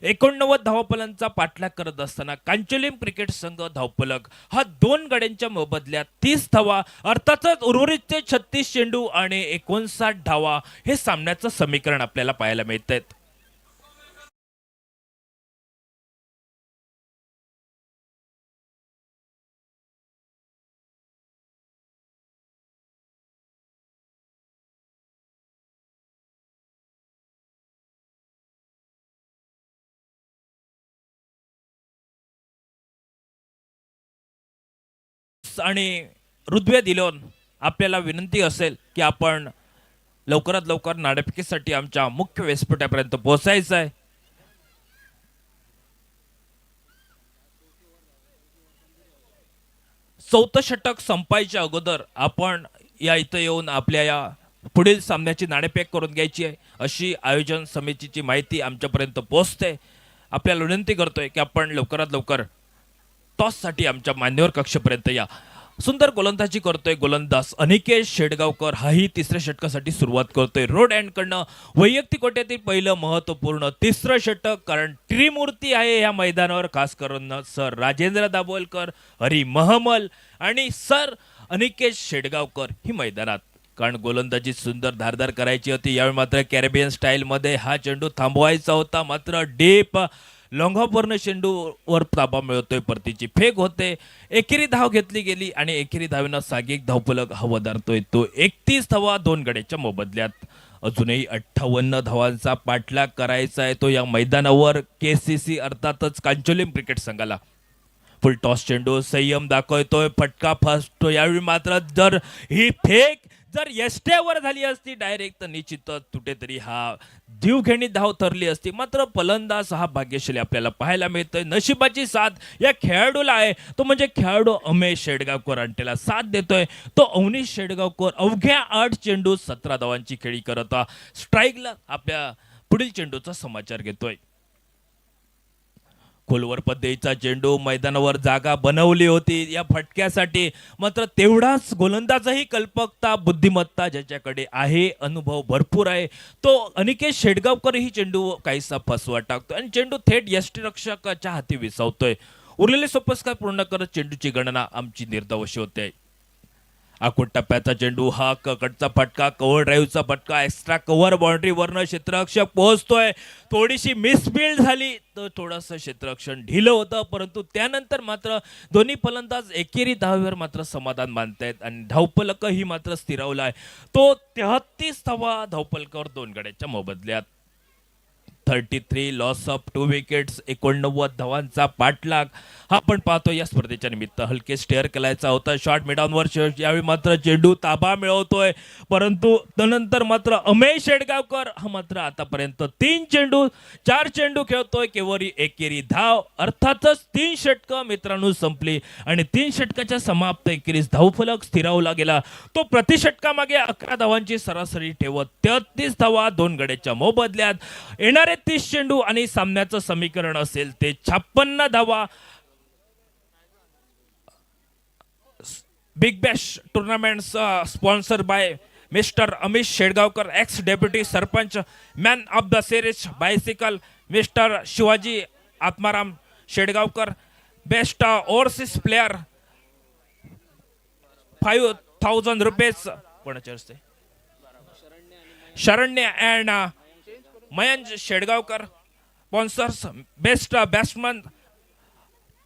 89 धावफलकांचा पाठलाग करत असताना कांचोलीम क्रिकेट संघ धावफलक हा 2 गड्यांच्या मोबदल्यात 30 धावा अर्थातच उर्वरितचे 36 चेंडू आणि 59 धावा हे सामन्याचं समीकरण आपल्याला पाहायला मिळत आहेत. टॉस आणि रुद्वे दिलोन आपल्याला विनंती असेल की आपण लवकरात लवकर नाणेफेकीसाठी आमच्या मुख्य व्यासपीठापर्यंत पोहोचायचं आहे. चौथं षटक संपायच्या अगोदर आपण या इथं येऊन आपल्या या पुढील सामन्याची नाणेफेक करून घ्यायची आहे अशी आयोजन समितीची माहिती आमच्यापर्यंत पोहोचते. आपल्याला विनंती करतोय की आपण लवकरात लवकर टॉससाठी आमच्या मान्यवर कक्षेपर्यंत या. सुंदर गोलंदाजी करतोय गोलंदाज अनिकेत शेडगावकर. हाही तिसऱ्या षटकासाठी सुरुवात करतोय. रोड अँड कडनं वैयक्तिक कोट्यातील पहिलं महत्वपूर्ण तिसरं षटक, कारण त्रिमूर्ती आहे या मैदानावर, खास करून सर राजेंद्र दाभोलकर, हरी महमल आणि सर अनिकेत शेडगावकर ही मैदानात. कारण गोलंदाजी सुंदर धारदार करायची होती यावेळी, मात्र कॅरेबियन स्टाईलमध्ये हा चेंडू थांबवायचा होता, मात्र डीप लॉंगॉपवरनं चेंडूवर ताबा मिळतोय, परतीची फेक होते, एकेरी धाव घेतली गेली आणि एकेरी धावेनं सागिक धावफलक हा वधारतोय तो 31 धावा 2 गड्याच्या मोबदल्यात. अजूनही 58 धावांचा पाठलाग करायचा आहे तो या मैदानावर केसीसी अर्थातच कांचोलिम क्रिकेट संघाला. फुल टॉस चेंडू संयम दाखवतोय, फटका फसतो यावेळी, मात्र जर ही फेक जर यष्ट्यावर झाली असती डायरेक्ट तर निश्चितच कुठेतरी हा जीवघेणी धाव ठरली असती. मात्र फलंदाज हा भाग्यशाली आपल्याला पाहायला मिळतोय. नशिबाची साथ या खेळाडूला आहे, तो म्हणजे खेळाडू अमेश शेडगावकर आणि त्याला साथ देतोय तो अवनीश शेडगावकर. अवघ्या 8 चेंडू 17 धावांची खेळी करत स्ट्राईकला आपल्या पुढील चेंडूचा समाचार घेतोय. खोलवर पद्धतीचा चेंडू, मैदानावर जागा बनवली होती या फटक्यासाठी, मात्र तेवढाच गोलंदाजही कल्पकता बुद्धिमत्ता ज्याच्याकडे आहे, अनुभव भरपूर आहे, तो अनिकेत शेडगावकर ही चेंडू काहीसा फसवा टाकतो आणि चेंडू थेट यष्टीरक्षकाच्या हाती विसावतोय. उरलेले सोपस्कार पूर्ण करत चेंडूची गणना आमची निर्धावशी होते. आखूड टप्प्याचा चेंडू, हा कडचा फटका, कव्हर ड्राईव्हचा फटका, एक्स्ट्रा कव्हर बाउंड्रीवरनं क्षेत्ररक्षक पोहोचतोय. थोडीशी मिसफिल्ड झाली तर थोडंसं क्षेत्ररक्षण ढिलं होतं, परंतु त्यानंतर मात्र दोन्ही फलंदाज एकेरी धावेवर मात्र समाधान मानतायत आणि धावफलकही मात्र स्थिरावलाय तो 33 धावा धावफलकावर 2 गड्याच्या मोबदल्यात. 33 लॉस ऑफ 2 विकेट्स, 89 धावांचा पाठलाग हा आपण पाहतो या स्पर्धेच्या निमित्त. हलके स्टेअर केलायचा होता शॉर्ट मिडाऊनवर, यावेळी मात्र चेंडू ताबा मिळवतोय, परंतु त्यानंतर मात्र अमेश शेडगावकर हा मात्र आतापर्यंत 3 चेंडू 4 चेंडू खेळतोय, केवळ एकेरी धाव. अर्थातच 3 षटकं मित्रांनो संपली आणि 3 षटकाच्या समाप्त 21 धावफलक स्थिरावला गेला. तो प्रतिषटकामागे 11 धावांची सरासरी ठेवत 33 धावा 2 गड्याच्या मोबदल्यात. येणारे 30 चेंडू आणि सामन्याचं समीकरण असेल ते 56 धावा. Big bash tournament sponsor by mister Amish Shedgaonkar, ex deputy sarpanch, man of the series bicycle mister Shivaji Atmaram Shedgaonkar, best overseas player 5000 rupees. कोणाचे असते? Sharanya and Mayank Shedgaonkar. Sponsors best batsman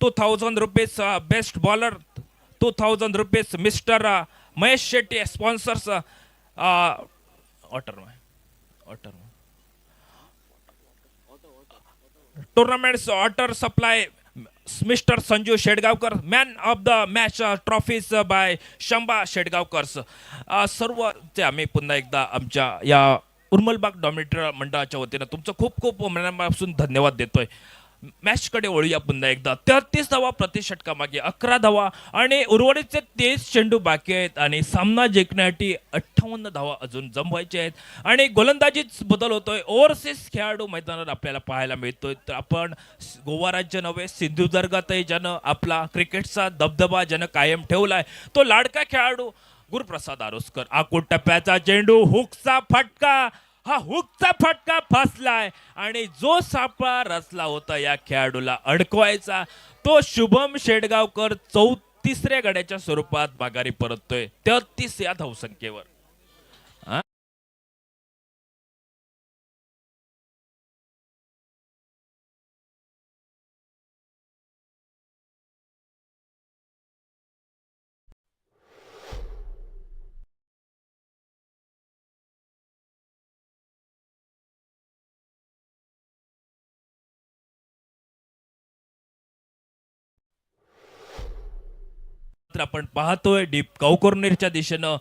2000 rupees, best bowler 2000 rupees mister Mahesh Shetty. Sponsors tournaments water supply mister Sanju Shedgaonkar. Man of the match trophies by Shambha शेडगावकर्स. सर्व ते आम्ही पुन्हा एकदा आमच्या या उर्मलबाग डॉमिनेटर मंडळाच्या वतीनं तुमचं खूप खूप मनापासून धन्यवाद देतोय. मॅचकडे वळूया पुन्हा एकदा. 33 धावा प्रतिषटकामागे 11 धावा आणि उर्वरितचे 23 चेंडू बाकी आहेत आणि सामना जिंकण्यासाठी 58 धावा अजून जमवायचे आहेत आणि गोलंदाजीच बदल होतोय. ओव्हरसीज खेळाडू मैदानावर आपल्याला पाहायला मिळतोय. तर आपण गोवा राज्य नव्हे, सिंधुदुर्गातही ज्यानं आपला क्रिकेटचा दबदबा ज्यानं कायम ठेवलाय तो लाडका खेळाडू गुरुप्रसाद आरोसकर. आखूड टप्प्याचा चेंडू, हुकचा फटका, हा हुकचा फटका फसलाय आणि जो सापळा रचला होता या खेळाडूला अडकवायचा तो शुभम शेडगावकर 34 गड्याच्या स्वरूपात माघारी परततोय 33 या धावसंख्येवर. तर आपण पाहतोय डीप कॉर्नरच्या दिशेनं.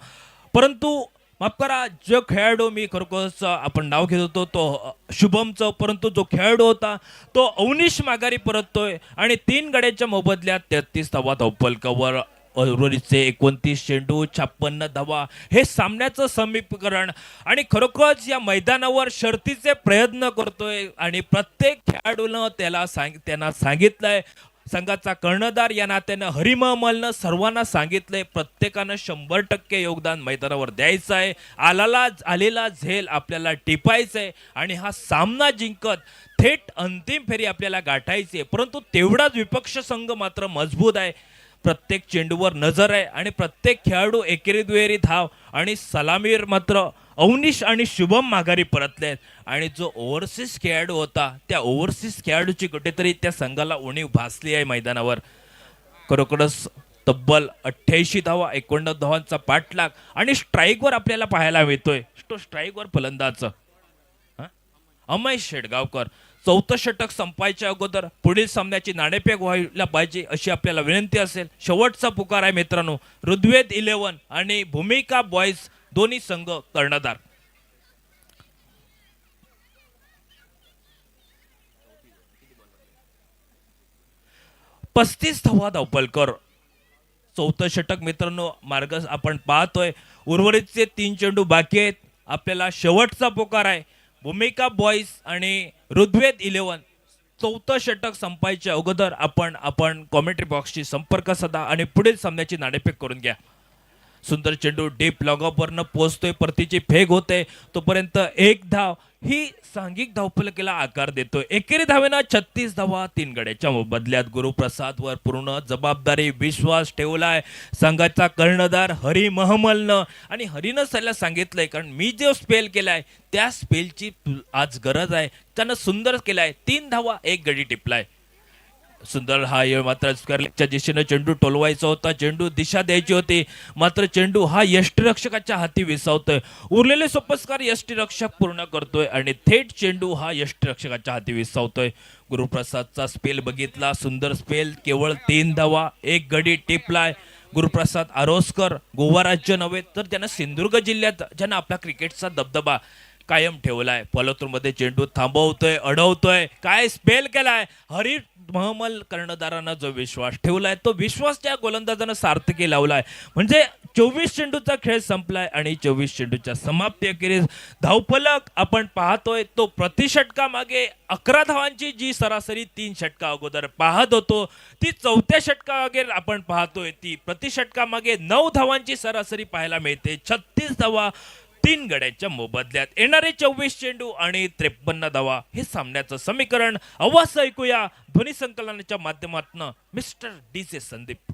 परंतु माफ करा, जो खेळाडू मी खरोखरच आपण नाव घेत होतो तो शुभमचं, परंतु जो खेळाडू होता तो अवनीश माघारी परततोय आणि 3 गड्यांच्या मोबदल्यात 33 धावा धावफलकावर. उर्वरितचे 29 चेंडू 56 धावा हे सामन्याचं समीकरण. आणि खरोखरच या मैदानावर शर्तीचे प्रयत्न करतोय आणि प्रत्येक खेळाडूनं त्यांना सांगितलंय, संघाचा कर्णधार या नात्यानं हरिमहमलनं सर्वांना सांगितलंय, प्रत्येकानं 100% योगदान मैदानावर द्यायचं आहे. आलेला झेल आपल्याला टिपायचंय आणि हा सामना जिंकत थेट अंतिम फेरी आपल्याला गाठायची आहे. परंतु तेवढाच विपक्ष संघ मात्र मजबूत आहे. प्रत्येक चेंडूवर नजर आहे आणि प्रत्येक खेळाडू एकेरी दुहेरी धाव आणि सलामीवर मात्र अवनीश आणि शुभम माघारी परतलेत. आणि जो ओव्हरसीज खेळाडू होता त्या ओव्हरसीज खेळाडूची कुठेतरी त्या संघाला उणीव भासली आहे मैदानावर. खरोखरच तब्बल 88 धावा 89 धावांचा पाठलाग आणि स्ट्राईकवर आपल्याला पाहायला मिळतोय. तो स्ट्राईकवर फलंदाज अमय शेडगावकर. 4थं षटक संपायच्या अगोदर पुढील सामन्याची नाणेफेक व्हायला पाहिजे अशी आपल्याला विनंती असेल. शेवटचा पुकार आहे मित्रांनो. ऋग्वेद 11 आणि भूमिका बॉयज दोन्ही संघ कर्णधार. पस्तीस धावा धावफलकर. 4थं षटक मित्रांनो मार्ग आपण पाहतोय. उर्वरितचे 3 चेंडू बाकी आहेत. आपल्याला शेवटचा पुकार आहे. भूमिका बॉयज आणि ऋग्वेद 11. 4थं षटक संपायच्या अगोदर आपण कॉमेंट्री बॉक्सशी संपर्क साधा आणि पुढील सामन्याची नाणेफेक करून घ्या. सुंदर चेंडू डीप लॉगॉपवरनं पोहोचतोय, परतीची फेक होते, तोपर्यंत 1 धाव ही सांघिक धावफलकाला आकार देतोय. एकेरी धावेनं 36 धावा 3 गड्याच्या बदल्यात. गुरुप्रसादवर पूर्ण जबाबदारी विश्वास ठेवलाय संघाचा कर्णधार हरी महमलनं. आणि हरीनं त्याला सांगितलंय, कारण मी जो स्पेल केलाय त्या स्पेलची आज गरज आहे. त्यानं सुंदर केलाय. 3 धावा 1 गडी टिपलाय. सुंदर हा मात्र स्क्वेअरच्या दिशेने चेंडू टोलवायचा होता, चेंडू दिशा द्यायची होती, मात्र चेंडू हा यष्टीरक्षकाच्या हाती विसावतोय. उरलेले सोपस्कार यष्टीरक्षक पूर्ण करतोय आणि थेट चेंडू हा यष्टीरक्षकाच्या हाती विसावतोय. गुरुप्रसादचा स्पेल बघितला, सुंदर स्पेल, केवळ 3 धावा 1 गडी टिपलाय. गुरुप्रसाद आरोस्कर गोवा राज्य नव्हे तर त्यानं सिंधुदुर्ग जिल्ह्यात ज्यानं आपला क्रिकेटचा दबदबा कायम ठेवलाय. फॉलोथ्रूमध्ये चेंडू थांबवतोय, अडवतोय, काय स्पेल केलाय. हरी महमल कर्णधारानं जो विश्वास ठेवलाय तो विश्वास त्या गोलंदाजानं सार्थकी लावलाय. म्हणजे 24 चेंडूचा खेळ संपलाय आणि 24 चेंडूच्या समाप्ती अखेरीस धावफलक आपण पाहतोय तो प्रतिषटकामागे 11 धावांची जी सरासरी 3 षटका अगोदर पाहत होतो ती 4थ्या षटकामागे आपण पाहतोय ती प्रतिषटकामागे 9 धावांची सरासरी पाहायला मिळते. 36 धावा 3 गड्यांच्या मोबदल्यात. येणारे 24 चेंडू आणि 53 धावा हे सामन्याचं समीकरण. आवाज ऐकूया ध्वनी संकलनाच्या माध्यमातून मिस्टर डीजे संदीप.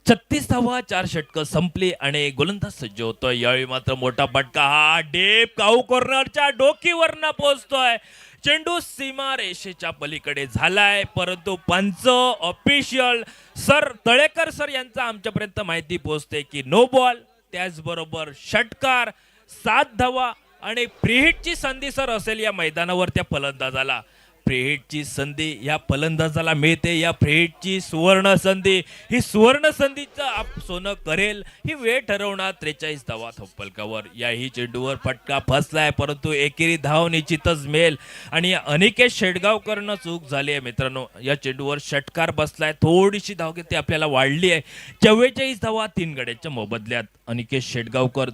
छत्तीस धावा 4 षटकं संपली आणि गोलंदाज सज्ज होतोय. यावेळी मात्र मोठा फटका हा डीप कॉर्नरच्या डोकीवरनं पोहोचतोय. चेंडू सीमा रेषेच्या पलीकडे झालाय, परंतु पंच ऑफिशियल सर तळेकर सर यांचा आमच्यापर्यंत माहिती पोहोचते की नो बॉल. त्याचबरोबर षटकार 7 धावा आणि प्रीहिटची संधी सर असेल या मैदानावर त्या फलंदाजाला. प्रीहिटची संधी या फलंदाजाला मिळते. या प्रीहिटची सुवर्ण संधी, ही सुवर्ण संधीचं सोनं करेल ही वेळ ठरवणार. 43 धावा धावफलकावर. याही चेंडूवर फटका फसलाय, परंतु एकेरी धाव निश्चितच मिळेल. आणि अनिकेत शेडगावकरनं चूक झाली आहे मित्रांनो. या चेंडूवर षटकार बसलाय, थोडीशी धावगती आपल्याला वाढली आहे. 44 धावा 3 गड्यांच्या मोबदल्यात. अनिकेत शेडगावकर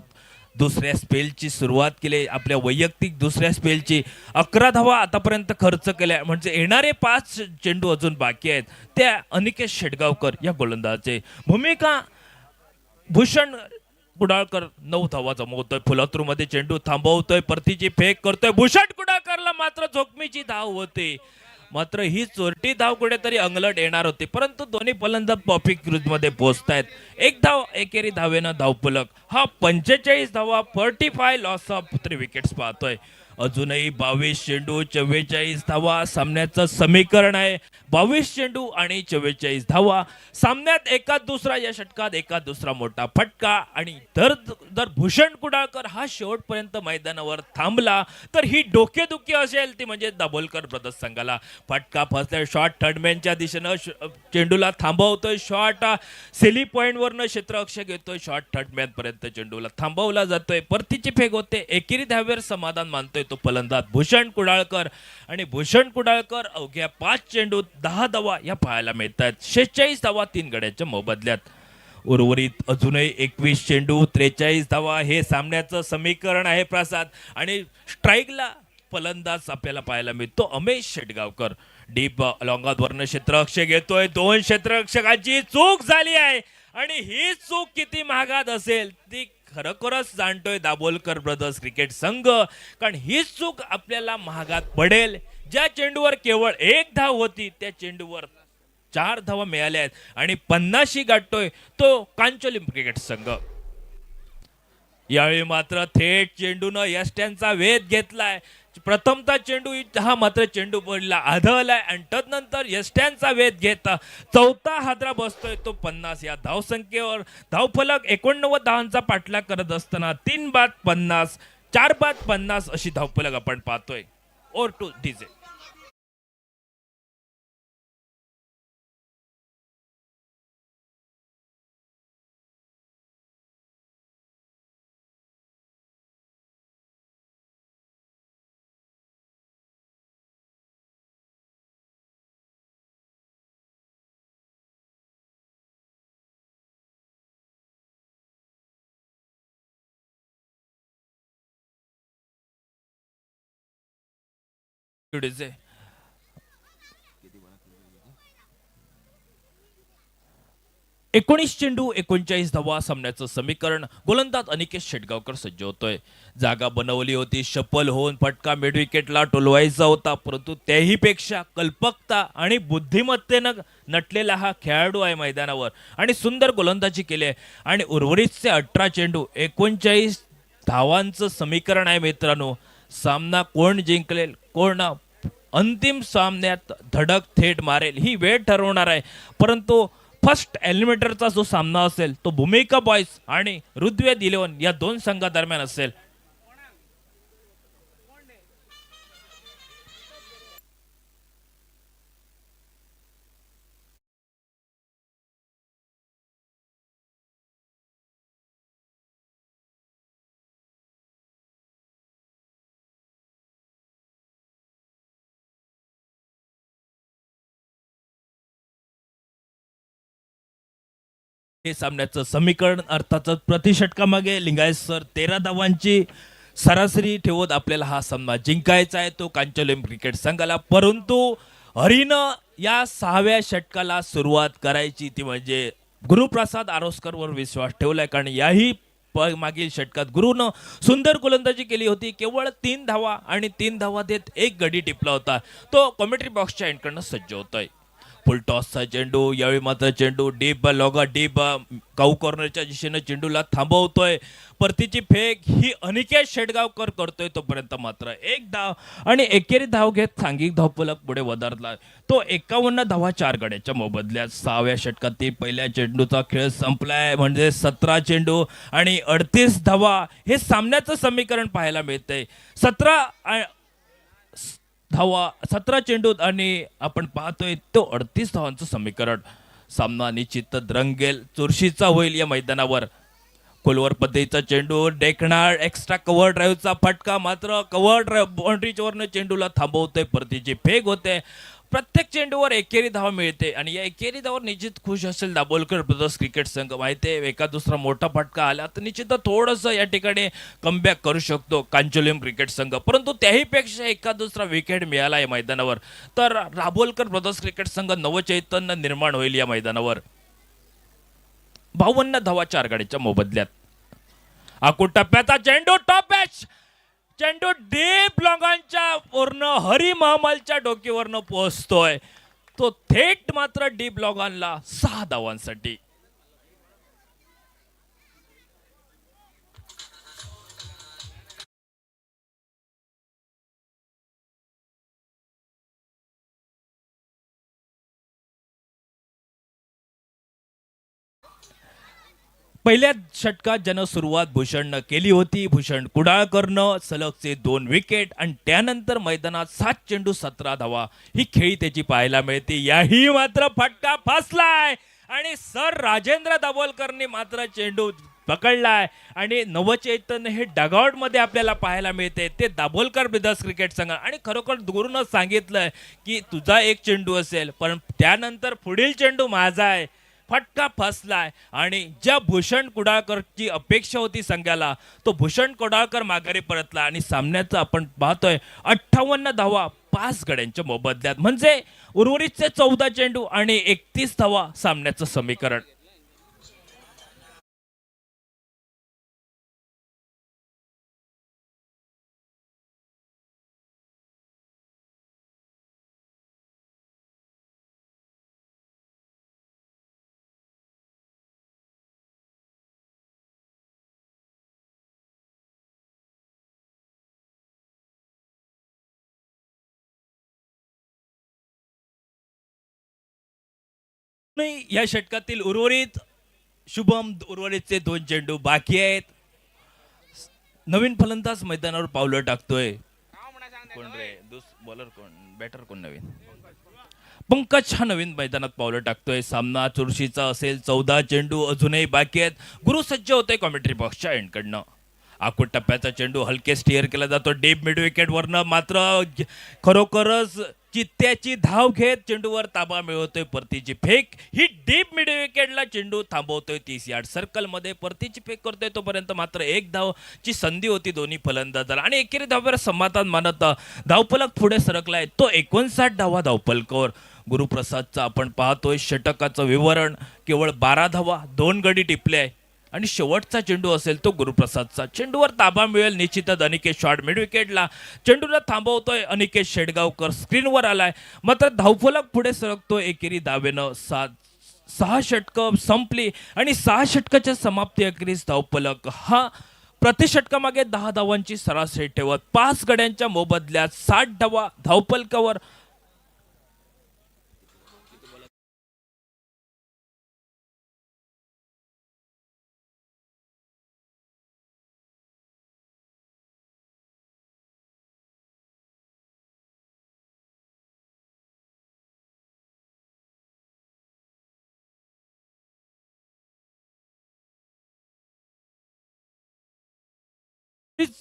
दुसऱ्या स्पेलची सुरुवात केली, आपल्या वैयक्तिक दुसऱ्या स्पेलची. 11 धावा आतापर्यंत खर्च केल्या, म्हणजे येणारे 5 चेंडू अजून बाकी आहेत त्या अनिकेत शेडगावकर या गोलंदाजाचे. भूमिका भूषण कुडाळकर 9 धावा जमवतोय. फुलात्रूमध्ये चेंडू थांबवतोय, परतीची फेक करतोय. भूषण कुडाळकरला मात्र जोखमीची धाव होते, मात्र ही चोरटी धाव कुठेतरी अंगलट येणार होती, परंतु दोन्ही फलंदाज पॉपिक क्रूजमध्ये पोहोचतायत. 1 धाव एकेरी धावेनं धावफलक. हा 45 धावा 45 लॉस ऑफ 3 विकेट्स पाहतोय. अजूनही 22 चेंडू 44 धावा सामन्याचं समीकरण आहे. 22 चेंडू आणि 44 धावा सामन्यात एकात दुसरा या षटकात एकात दुसरा मोठा फटका आणि जर जर भूषण कुडाळकर हा शेवटपर्यंत मैदानावर थांबला तर ही डोकेदुखी असेल ती म्हणजे दाभोलकर ब्रदर्स संघाला. फटका फसल्या शॉट थर्डमॅनच्या दिशेनं चेंडूला थांबवतोय. शॉट सेली पॉइंट वरनं क्षेत्ररक्षक घेतोय. शॉट थर्डमॅन पर्यंत चेंडूला थांबवला जातोय. परतीची फेक होते. एकेरी धावेवर समाधान मानतोय तो फलंदाज भूषण कुडाळकर आणि भूषण कुडाळकर अवघ्या 5 चेंडूत 10 धावा या पाहायला मिळत आहेत. 46 धावा 3 गड्याच्या मोबदल्यात. उर्वरित अजूनही 21 चेंडू 43 धावा हे सामन्याचं समीकरण आहे प्रसाद. आणि स्ट्राईकला फलंदाज आपल्याला पाहायला मिळतो अमेश शेटगावकर. डीप लॉंगात वर्ण क्षेत्ररक्षक घेतोय. 2 क्षेत्ररक्षकांची चूक झाली आहे आणि ही चूक किती महागात असेल ती खरोखरच जाणतोय दाभोलकर ब्रदर्स क्रिकेट संघ. कारण ही चूक आपल्याला महागात पडेल. ज्या चेंडूवर केवळ 1 धाव होती त्या चेंडूवर 4 धावा मिळाल्या आहेत आणि 50 गाठतोय तो कांचोली क्रिकेट संघ. यावेळी मात्र थेट चेंडूनं यष्ट्यांचा वेध घेतलाय. प्रथमतः चेंडू हा मात्र चेंडू पडला आधळलाय आणि तदनंतर यष्ट्यांचा वेध घेता चौथा हादरा बसतोय तो 50 या धावसंख्येवर. धावफलक 89 धावांचा पाठलाग करत असताना 3 बाद 50 4 बाद 50 अशी धावफलक आपण पाहतोय. Or two DJ. डीजे 19 चेंडू 39 धावा सामन्याचं समीकरण. गोलंदाज अनिकेत शेटगावकर सज्ज होतोय. जागा बनवली होती. शफल होऊन फटका मिड विकेटला टोलवायचा होता परंतु त्याही पेक्षा कल्पकता आणि बुद्धिमत्तेनं नटलेला हा खेळाडू आहे मैदानावर आणि सुंदर गोलंदाजी केली आहे. आणि उर्वरितचे 18 चेंडू 39 धावांचं समीकरण आहे मित्रांनो. सामना कोण जिंकलेल कोण अंतिम सामन्यात धडक थेट मारेल ही वेळ ठरवणार आहे. परंतु फर्स्ट एलिमिनेटरचा जो सामना असेल तो भूमिका बॉयज आणि ऋग्वेद 11 या 2 संघादरम्यान असेल. हे सामन्याचं समीकरण अर्थातच प्रतिषटकामागे लिंगायत सर 13 धावांची सरासरी ठेवत आपल्याला हा सामना जिंकायचा आहे तो कांचोलीम क्रिकेट संघाला. परंतु हरीनं या 6व्या षटकाला सुरुवात करायची ती म्हणजे गुरुप्रसाद आरोस्करवर विश्वास ठेवलाय. कारण याही मागील षटकात गुरुनं सुंदर गोलंदाजी केली होती. केवळ 3 धावा आणि 3 धावा देत एक गडी टिपला होता. तो कॉमेंट्री बॉक्सच्या एंडकडनं सज्ज होतोय. फुल टॉसचा चेंडू. यावेळी मात्र चेंडू डीप लॉगा डीप काऊ कॉर्नरच्या दिशेनं चेंडूला थांबवतोय. परतीची फेक ही अनिकेत शेटगावकर करतोय. तोपर्यंत मात्र 1 धाव आणि एकेरी धाव घेत सांघिक धावफलक पुढे वधारला. तो 51 धावा 4 गड्याच्या मोबदल्यात. 6व्या षटकातील पहिल्या चेंडूचा खेळ संपलाय म्हणजे 17 चेंडू आणि 38 धावा हे सामन्याचं समीकरण पाहायला मिळतंय. 17 चेंडूत आणि आपण पाहतोय तो 38 धावांचं समीकरण. सामना निश्चित रंगेल चुरशीचा होईल या मैदानावर. खोलवर पद्धतीचा चेंडू डेकणार एक्स्ट्रा कव्हर ड्राईव्हचा फटका मात्र कव्हर ड्राईव्ह बाउंड्रीवरनं चेंडूला थांबवतोय. परतीची फेक होते. प्रत्येक चेंडूवर एकेरी धाव मिळते आणि या एकेरी धावावर निश्चित खुश असेल दाभोलकर ब्रदर्स क्रिकेट संघ. माहिती आहे एका दुसरा मोठा फटका आला तर निश्चित थोडंसं या ठिकाणी कमबॅक करू शकतो कांचोलीम क्रिकेट संघ. परंतु त्याही पेक्षा एका दुसरा विकेट मिळाला या मैदानावर तर दाभोलकर ब्रदर्स क्रिकेट संघ नवचैतन्य निर्माण होईल या मैदानावर. 52 धावा 4 गड्याच्या मोबदल्यात. आकूट टप्प्याचा चेंडू टॉप मॅच. चेंडू डीप लॉंगांच्या वरनं हरी महमलच्या डोकीवरनं पोहोचतोय. तो थेट मात्र डीप लॉंगांना 6 धावांसाठी. पहिल्या षटकात ज्यानं सुरुवात भूषणनं केली होती, भूषण कुडाळकरनं सलगचे 2 विकेट आणि त्यानंतर मैदानात 7 चेंडू 17 धावा ही खेळी त्याची पाहायला मिळते. याही मात्र फटका फसलाय आणि सर राजेंद्र दाभोलकरने मात्र चेंडू पकडलाय आणि नवचैतन्य हे डगआउट मध्ये आपल्याला पाहायला मिळते. ते दाभोलकर ब्रदर्स क्रिकेट संघ आणि खरोखर गुरुनं सांगितलंय की तुझा एक चेंडू असेल पण त्यानंतर पुढील चेंडू माझा आहे. फटका फसलाय आणि ज्या भूषण कुडाळकरची अपेक्षा होती संघाला तो भूषण कुडाळकर माघारी परतला आणि सामन्याचं आपण पाहतोय 58 धावा 5 गड्यांच्या मोबदल्यात म्हणजे उर्वरितचे 14 चेंडू आणि 31 धावा सामन्याचं समीकरण. नाही या षटकातील उर्वरित शुभम उर्वरितचे 2 चेंडू बाकी आहेत. नवीन फलंदाज मैदानावर पावलं टाकतोय. कोण रे बॉलर कोण बॅटर कोण नवीन पंकज हा नवीन मैदानात पावलं टाकतोय. सामना चुरशीचा असेल. 14 चेंडू अजूनही बाकी आहेत. गुरु सज्ज होतोय कॉमेंट्री बॉक्सच्या एंडकडनं. आखूड टप्प्याचा चेंडू हलके स्टिअर केला जातो डीप मिड विकेट वरनं मात्र खरोखरच चित्त्याची धाव घेत चेंडूवर ताबा मिळवतोय. परतीची फेक ही डीप मिड विकेटला चेंडू थांबवतोय 30 यार्ड सर्कल मध्ये. परतीची फेक करतोय तोपर्यंत मात्र एक धावची संधी होती दोन्ही फलंदाजाला आणि एकेरी धावेवर समाधान मानत धावफलक पुढे सरकलाय. तो 59 धावा धावफलकावर. गुरुप्रसादचा आपण पाहतोय षटकाचं विवरण केवळ 12 धावा 2 गडी टिपले आहे आणि शेवटचा चेंडू असेल तो गुरुप्रसादचा. चेंडूवर ताबा मिळेल निश्चितच. अनिकेत शॉर्ट मिड विकेटला चेंडूला थांबवतोय अनिकेत शेडगावकर स्क्रीनवर आलाय मात्र धावफलक पुढे सरकतोय एकेरी दावेनं. 6 षटकं संपली आणि 6 षटकाच्या समाप्ती अखेरीस धावफलक हा प्रति षटकामागे 10 धावांची सरासरी ठेवत 5 गड्यांच्या मोबदल्यात 60 धावा धावफलकावर.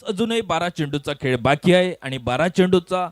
अजूनही 12 चेंडूचा खेळ बाकी आहे आणि 12 चेंडूचा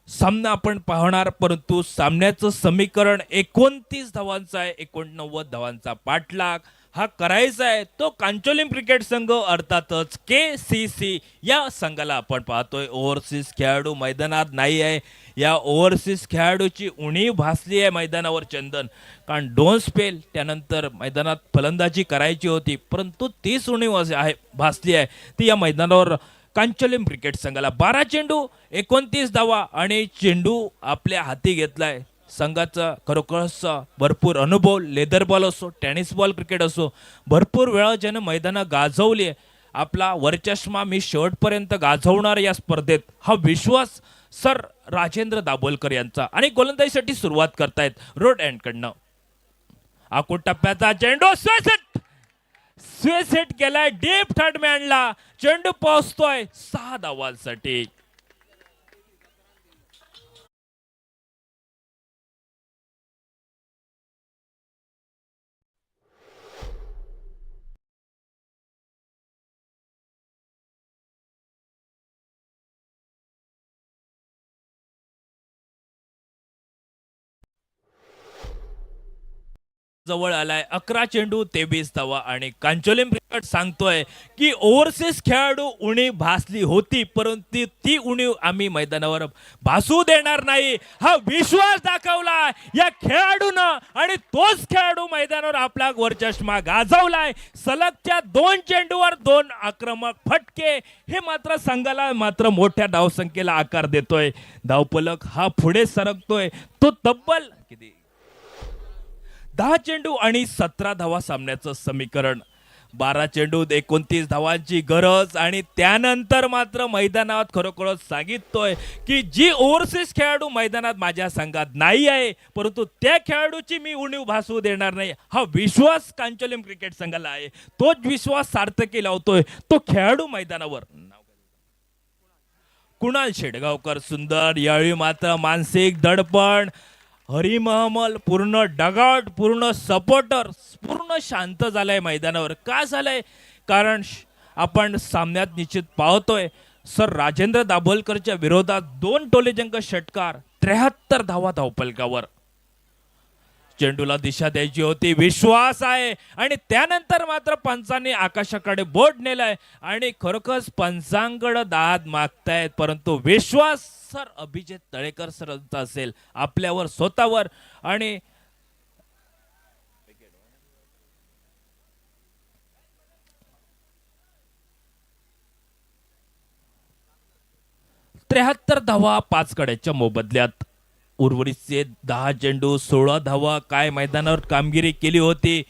सामना आपण पाहणार. परंतु सामन्याचं समीकरण 29 धावांचा आहे. 89 धावांचा पाठलाग हा करायचा आहे तो कांचोलिम क्रिकेट संघ अर्थातच KCC या संघाला आपण पाहतोय. ओव्हरसीज खेळाडू मैदानात नाही आहे. या ओव्हरसीज खेळाडूची उणीव भासली आहे मैदानावर चंदन. कारण 2 स्पेल त्यानंतर मैदानात फलंदाजी करायची होती परंतु तीच उणीव आहे भासली आहे ती या मैदानावर कांचोलिम क्रिकेट संघाला. 12 चेंडू 29 धावा आणि चेंडू आपल्या हाती घेतलाय संघाचा. खरोखरच भरपूर अनुभव. लेदर बॉल असो टेनिस बॉल क्रिकेट असो भरपूर वेळा ज्यानं मैदानं गाजवली आहे. आपला वरचष्मा मी शेवटपर्यंत गाजवणार या स्पर्धेत हा विश्वास सर राजेंद्र दाभोलकर यांचा. आणि गोलंदाजीसाठी सुरुवात करतायत रोड एंडकडनं. आखूड टप्प्याचा चेंडू स्वेसेट केलाय डीप थर्ड मॅनला. चेंडू पोहोचतोय 6 धावांसाठी. जवळ आलाय 11 चेंडू 23 धावा आणि कांचोलिम क्रिकेट सांगतोय की ओव्हरसीज खेळाडू उणीव भासली होती परंतु ती उणीव आम्ही मैदानावर भासू देणार नाही हा विश्वास दाखवला या खेळाडूनं आणि तोच खेळाडू मैदानावर आपला वरचष्मा गाजवलाय. सलगच्या 2 चेंडूवर 2 आक्रमक फटके हे मात्र संघाला मात्र मोठ्या धावसंख्येला आकार देतोय. धावफलक हा पुढे सरकतोय तो तब्बल 10 चेंडू आणि 17 धावा सामन्याचं समीकरण. 12 चेंडूत 29 धावांची गरज आणि त्यानंतर मात्र मैदानात खरोखरच सांगिततोय की जी ओव्हरसीज खेळाडू मैदानात माझ्या संघात नाही आहे परंतु त्या खेळाडूची मी उणीव भासू देणार नाही हा विश्वास कांचोलिम क्रिकेट संघाला आहे. तोच विश्वास सार्थकी लावतोय तो खेळाडू मैदानावर. कुणाल शेडगावकर सुंदर. यावेळी मात्र मानसिक दडपण. हरी महमल पूर्ण डगआउट पूर्ण सपोर्टर पूर्ण शांत झालाय मैदानावर. का झालंय कारण आपण सामन्यात निश्चित पाहतोय सर राजेंद्र दाभोलकरच्या विरोधात 2 टोलेजंग षटकार 73 धावा धावपलकावर. चेंडूला दिशा द्यायची होती विश्वास आहे आणि त्यानंतर मात्र पंचांनी आकाशाकडे बोट नेलाय आणि खरोखरच पंचांकडे दाद मागतायत परंतु विश्वास सर अभिजित तळेकर सरांचा असेल आपल्यावर स्वतःवर. आणि त्र्याहत्तर धावा 5 गड्याच्या मोबदल्यात. उर्वरितचे 10 चेंडू 16 धावा काय मैदानावर कामगिरी केली होती.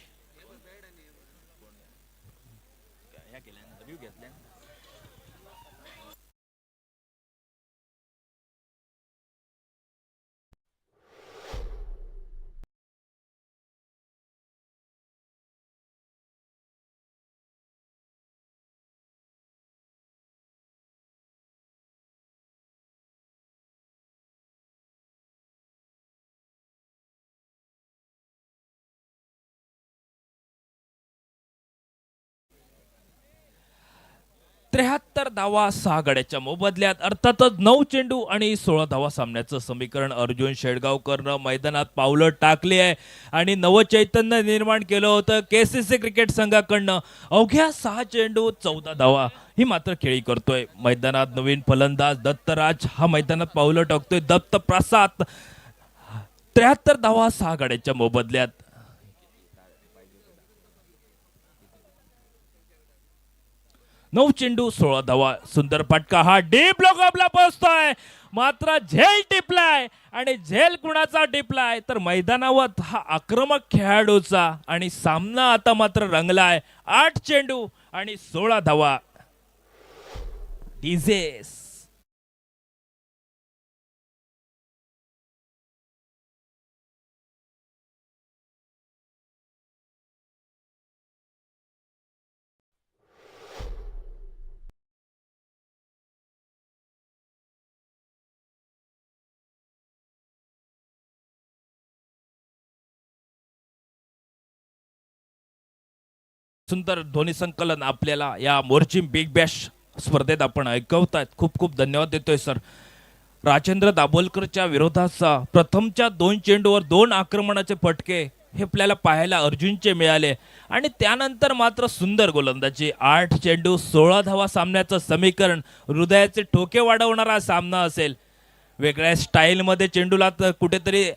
त्र्याहत्तर धावा 6 गड्याच्या मोबदल्यात अर्थातच 9 चेंडू आणि 16 धावा सामन्याचं समीकरण अर्जुन शेडगावकरनं मैदानात पावलं टाकली आहे आणि नवचैतन्य निर्माण केलं होतं केसीसी क्रिकेट संघाकडनं. अवघ्या 6 चेंडू 14 धावा ही मात्र खेळी करतोय. मैदानात नवीन फलंदाज दत्तराज हा मैदानात पावलं टाकतोय. दत्त प्रसाद 73 धावा 6 गड्याच्या मोबदल्यात. 9 चेंडू 16 धावा. सुंदर फटका हा डीप लोकअपला पोहोचतोय मात्र झेल टिपलाय आणि झेल कुणाचा टिपलाय तर मैदानावर हा आक्रमक खेळाडूचा आणि सामना आता मात्र रंगलाय. 8 चेंडू आणि 16 धावा. डिझेस सुंदर ध्वनी संकलन आपल्याला या मोर्चिम बिग बॅश स्पर्धेत आपण ऐकवतायत. खूप खूप धन्यवाद देतोय सर. राजेंद्र दाभोलकरच्या विरोधाचा प्रथमच्या 2 चेंडूवर 2 आक्रमणाचे फटके हे आपल्याला पाहायला अर्जुनचे मिळाले आणि त्यानंतर मात्र सुंदर गोलंदाजी. 8 चेंडू 16 धावा सामन्याचं समीकरण हृदयाचे ठोके वाढवणारा सामना असेल. वेगळ्या स्टाईलमध्ये चेंडूला कुठेतरी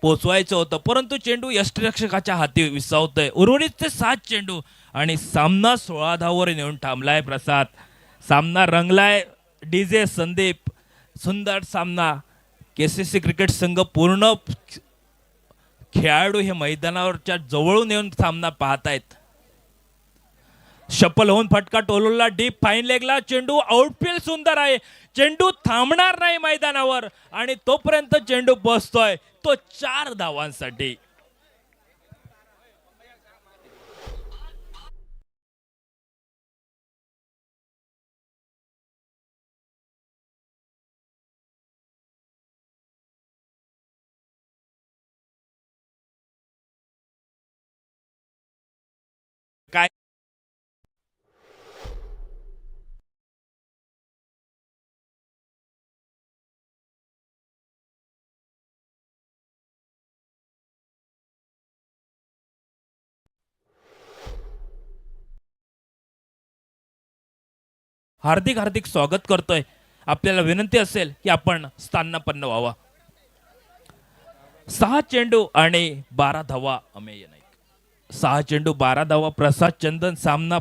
पोचवायचं होतं परंतु चेंडू यष्टिरक्षकाच्या हाती विसावतोय. उर्वरितचे 7 चेंडू आणि सामना 16 धावावर नेऊन थांबलाय. प्रसाद सामना रंगलाय. डीजे संदीप सुंदर सामना. केसीसी क्रिकेट संघ पूर्ण खेळाडू हे मैदानावरच्या जवळून येऊन सामना पाहतायत. शपल होऊन फटका टोलवला डीप फाईन लेगला. चेंडू आउटफील्ड सुंदर आहे. चेंडू थांबणार नाही मैदानावर आणि तोपर्यंत चेंडू पोहोचतोय तो 4 धावांसाठी. काय हार्दिक हार्दिक स्वागत करतोय. आपल्याला विनंती असेल की आपण स्थानापन्न व्हावा. 6 चेंडू आणि 12 धावा अमेय नाईक. 6 चेंडू 12 धावा. प्रसाद चंदन सामना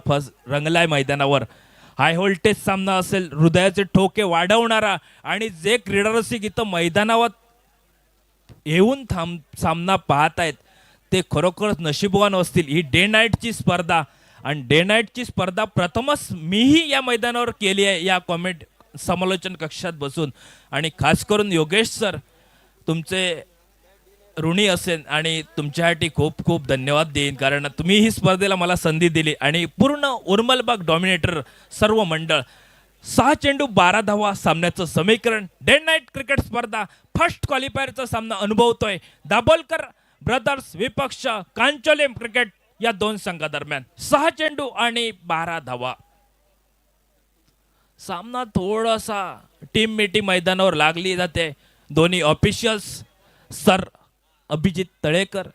रंगलाय मैदानावर. हाय व्होल्टेज सामना असेल. हृदयाचे ठोके वाढवणारा आणि जे क्रीडारसिक इथं मैदानावर येऊन सामना पाहतायत ते खरोखरच नशीबवान असतील. ही डे नाईटची स्पर्धा आणि डे नाईटची स्पर्धा प्रथमच मीही या मैदानावर केली आहे या कॉमेंट समालोचन कक्षात बसून. आणि खास करून योगेश सर तुमचे ऋणी असेल आणि तुमच्यासाठी खूप खूप धन्यवाद देईन, कारण तुम्ही ही स्पर्धेला मला संधी दिली. आणि पूर्ण उर्मलबाग डॉमिनेटर सर्व मंडळ 6 चेंडू 12 धावा सामन्याचं समीकरण. डे नाईट क्रिकेट स्पर्धा फर्स्ट क्वालिफायरचा सामना अनुभवतोय दाभोलकर ब्रदर्स विपक्ष कांचोलेम क्रिकेट या दोन संघादरम्यान. 6 चेंडू आणि 12 धावा. सामना थोडासा टीम मीटिंग मैदानावर लागली जाते. दोन्ही officials sir Abhijit Talekar,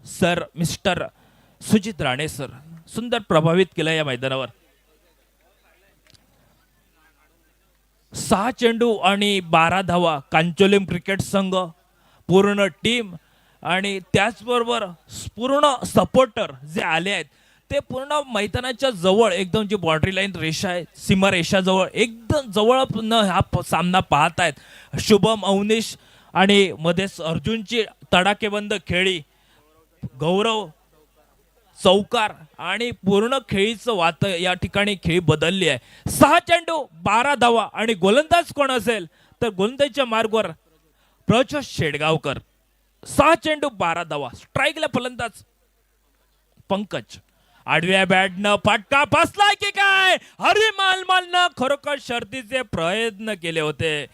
sir mister Sujit Rane sir सुंदर प्रभावित केलं या मैदानावर. 6 चेंडू आणि 12 धावा कांचोलिम क्रिकेट संघ पूर्ण टीम आणि त्याचबरोबर पूर्ण सपोर्टर जे आले आहेत ते पूर्ण मैदानाच्या जवळ एकदम जी बाउंड्री लाईन रेषा आहे सीमा रेषाजवळ एकदम जवळ हा सामना पाहत आहेत. शुभम अवनीश आणि मध्येच अर्जुनची तडाखेबंद खेळी, गौरव चौकार आणि पूर्ण खेळीचं वात या ठिकाणी खेळी बदलली आहे. 6 चेंडू 12 धावा आणि गोलंदाज कोण असेल तर गोलंदाजीच्या मार्गावर प्रज्वल शेडगावकर. 6 चेंडू 12 धावा. स्ट्राईकला फलंदाज पंकज. आडव्या बॅटनं फटका बसलाय की काय? हरी मालमालनं खरोखर शर्तीचे प्रयत्न केले होते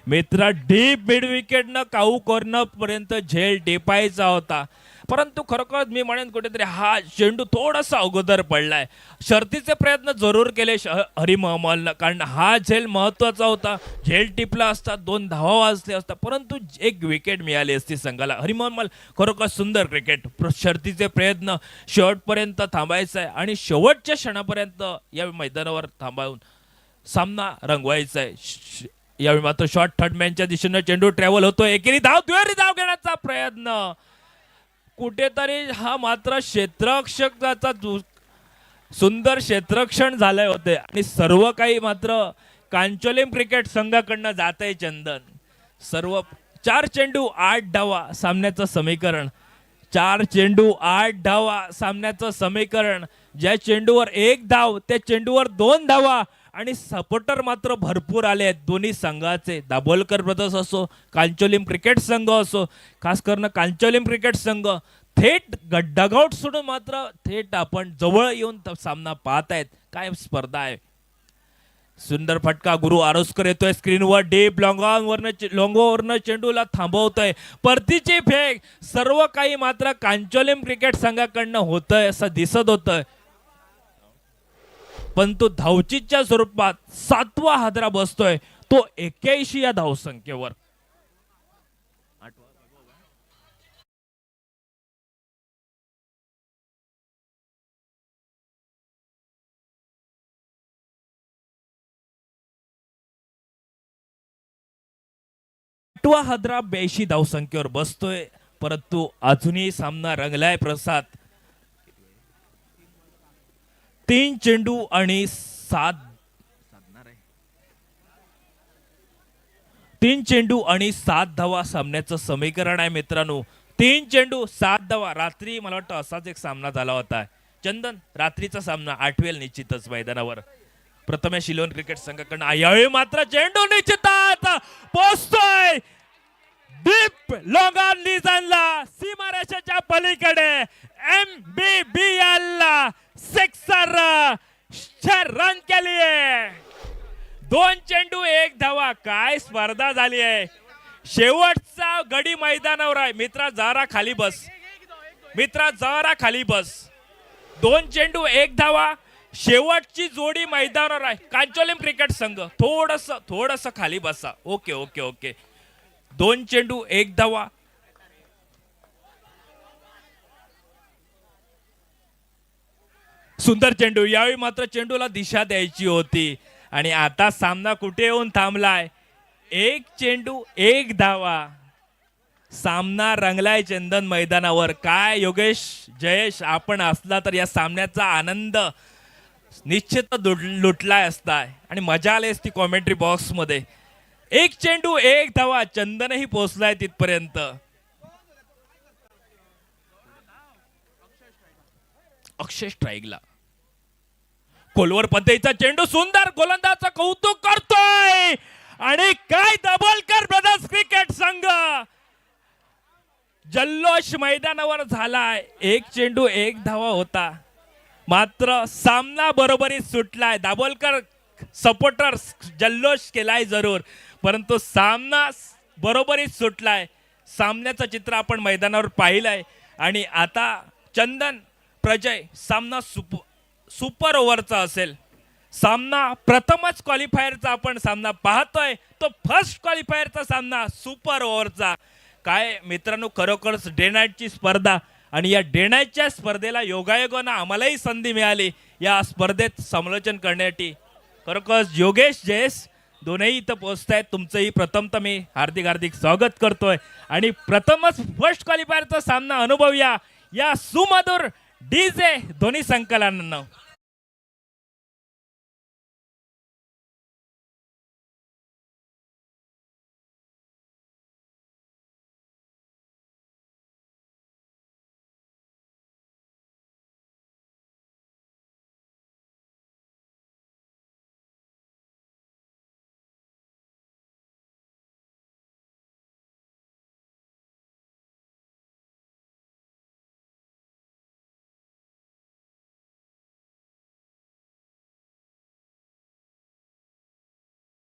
मित्र. डीप मिड विकेटनं काऊ कॉर्नर पर्यंत झेल टेपायचा होता, परंतु खरोखर मी म्हणेन कुठेतरी हा चेंडू थोडासा अगोदर पडलाय. शर्तीचे प्रयत्न जरूर केले हरी महमलनं, कारण हा झेल महत्वाचा होता. झेल टिपला असता 2 धावा वाजले असता, परंतु एक विकेट मिळाली असती संघाला. हरी महमल खरोखर सुंदर क्रिकेट. शर्तीचे प्रयत्न शेवटपर्यंत थांबायचा आहे आणि शेवटच्या क्षणापर्यंत या मैदानावर थांबवून सामना रंगवायचा आहे. यावेळी मात्र शॉर्ट थर्ड मॅनच्या दिशेनं चेंडू ट्रॅव्हल होतोय. एकेरी धाव दुहेरी धाव घेण्याचा प्रयत्न कुठेतरी हा मात्र क्षेत्ररक्षकाचा सुंदर क्षेत्ररक्षण झाले होते आणि सर्व काही मात्र कांचोलिम क्रिकेट संघाकडनं जात आहे चंदन. सर्व 4 चेंडू 8 धावा सामन्याचं समीकरण. 4 चेंडू 8 धावा सामन्याचं समीकरण. ज्या चेंडूवर 1 धाव त्या चेंडूवर 2 धावा आणि सपोर्टर मात्र भरपूर आले आहेत दोन्ही संघाचे. दाभोलकर ब्रदर्स असो, कांचोलिम क्रिकेट संघ असो. खास करून कांचोलिम क्रिकेट संघ थेट डगआउट सोडून मात्र थेट आपण जवळ येऊन सामना पाहत आहेत. काय स्पर्धा आहे. सुंदर फटका गुरु आरोस्कर येतोय स्क्रीनवर. डीप लॉंगवरनं चेंडूला थांबवतोय. परतीची फेक. सर्व काही मात्र कांचोलिम क्रिकेट संघाकडनं होतंय असं दिसत होतं, परंतु धावचीच्या स्वरूपात 7वा हादरा बसतोय तो 81 या धावसंख्येवर. आठवा हादरा 82 धावसंख्येवर बसतोय, परंतु अजूनही सामना रंगलाय प्रसाद. 3 चेंडू आणि 7 धावा सामन्याचं समीकरण आहे मित्रांनो. 3 चेंडू 7 धावा. रात्री मला वाटतं असाच एक सामना झाला होता चंदन. रात्रीचा सामना आठवेल निश्चितच मैदानावर. प्रथमेश शिलोन क्रिकेट संघाकडनं यावेळी मात्र चेंडू निश्चितात पोहोचतोय डीप लॉंग लिझनला सीमारेषेच्या पलीकडे. MBBL सिक्सर रन केली आहे. 2 चेंडू 1 धावा. काय स्पर्धा झाली आहे. शेवटचा गडी मैदानावर आहे मित्रा. जरा खाली बस मित्रा, जरा खाली बस. 2 चेंडू 1 धावा. शेवटची जोडी मैदानावर आहे. कांचोलिम क्रिकेट संघ थोडस खाली बसा. Okay okay okay. 2 चेंडू 1 धावा. सुंदर चेंडू. यावेळी मात्र चेंडूला दिशा द्यायची होती आणि आता सामना कुठे येऊन थांबलाय. 1 चेंडू 1 धावा. सामना रंगलाय चंदन मैदानावर. काय योगेश जयेश आपण असला तर या सामन्याचा आनंद निश्चित लुटलाय असता आणि मजा आली असती कॉमेंट्री बॉक्स मध्ये. 1 चेंडू 1 धावा. चंदनही पोहोचलाय तिथपर्यंत. अक्षय स्ट्राईकला. खोलवर पद्धतीचा चेंडू सुंदर गोलंदाजाचं कौतुक करतोय आणि काय दाभोलकर ब्रदर्स क्रिकेट संघ जल्लोष मैदानावर झालाय. एक चेंडू एक धावा होता, मात्र सामना बरोबरीत सुटलाय. दाभोलकर सपोर्टर्स जल्लोष केलाय जरूर, परंतु सामना बरोबरीत सुटलाय. सामन्याचं चित्र आपण मैदानावर पाहिलंय आणि आता चंदन प्रजय सामना सुपर ओव्हरचा असेल. सामना प्रथमच क्वालिफायरचा आपण सामना पाहतोय, तो फर्स्ट क्वालिफायरचा सामना सुपर ओव्हरचा. काय मित्रांनो, खरोखरच डे नाईटची स्पर्धा आणि या डे नाईटच्या स्पर्धेला योगायोगानं आम्हालाही संधी मिळाली या स्पर्धेत समालोचन करण्यासाठी. खरोखरच योगेश जयेश दोनही इथं पोहोचत आहेत. तुमचंही प्रथमतः मी हार्दिक हार्दिक स्वागत करतोय आणि प्रथमच फर्स्ट क्वालिफायरचा सामना अनुभवूया या सुमधुर डीजे ध्वनी संकलनानं.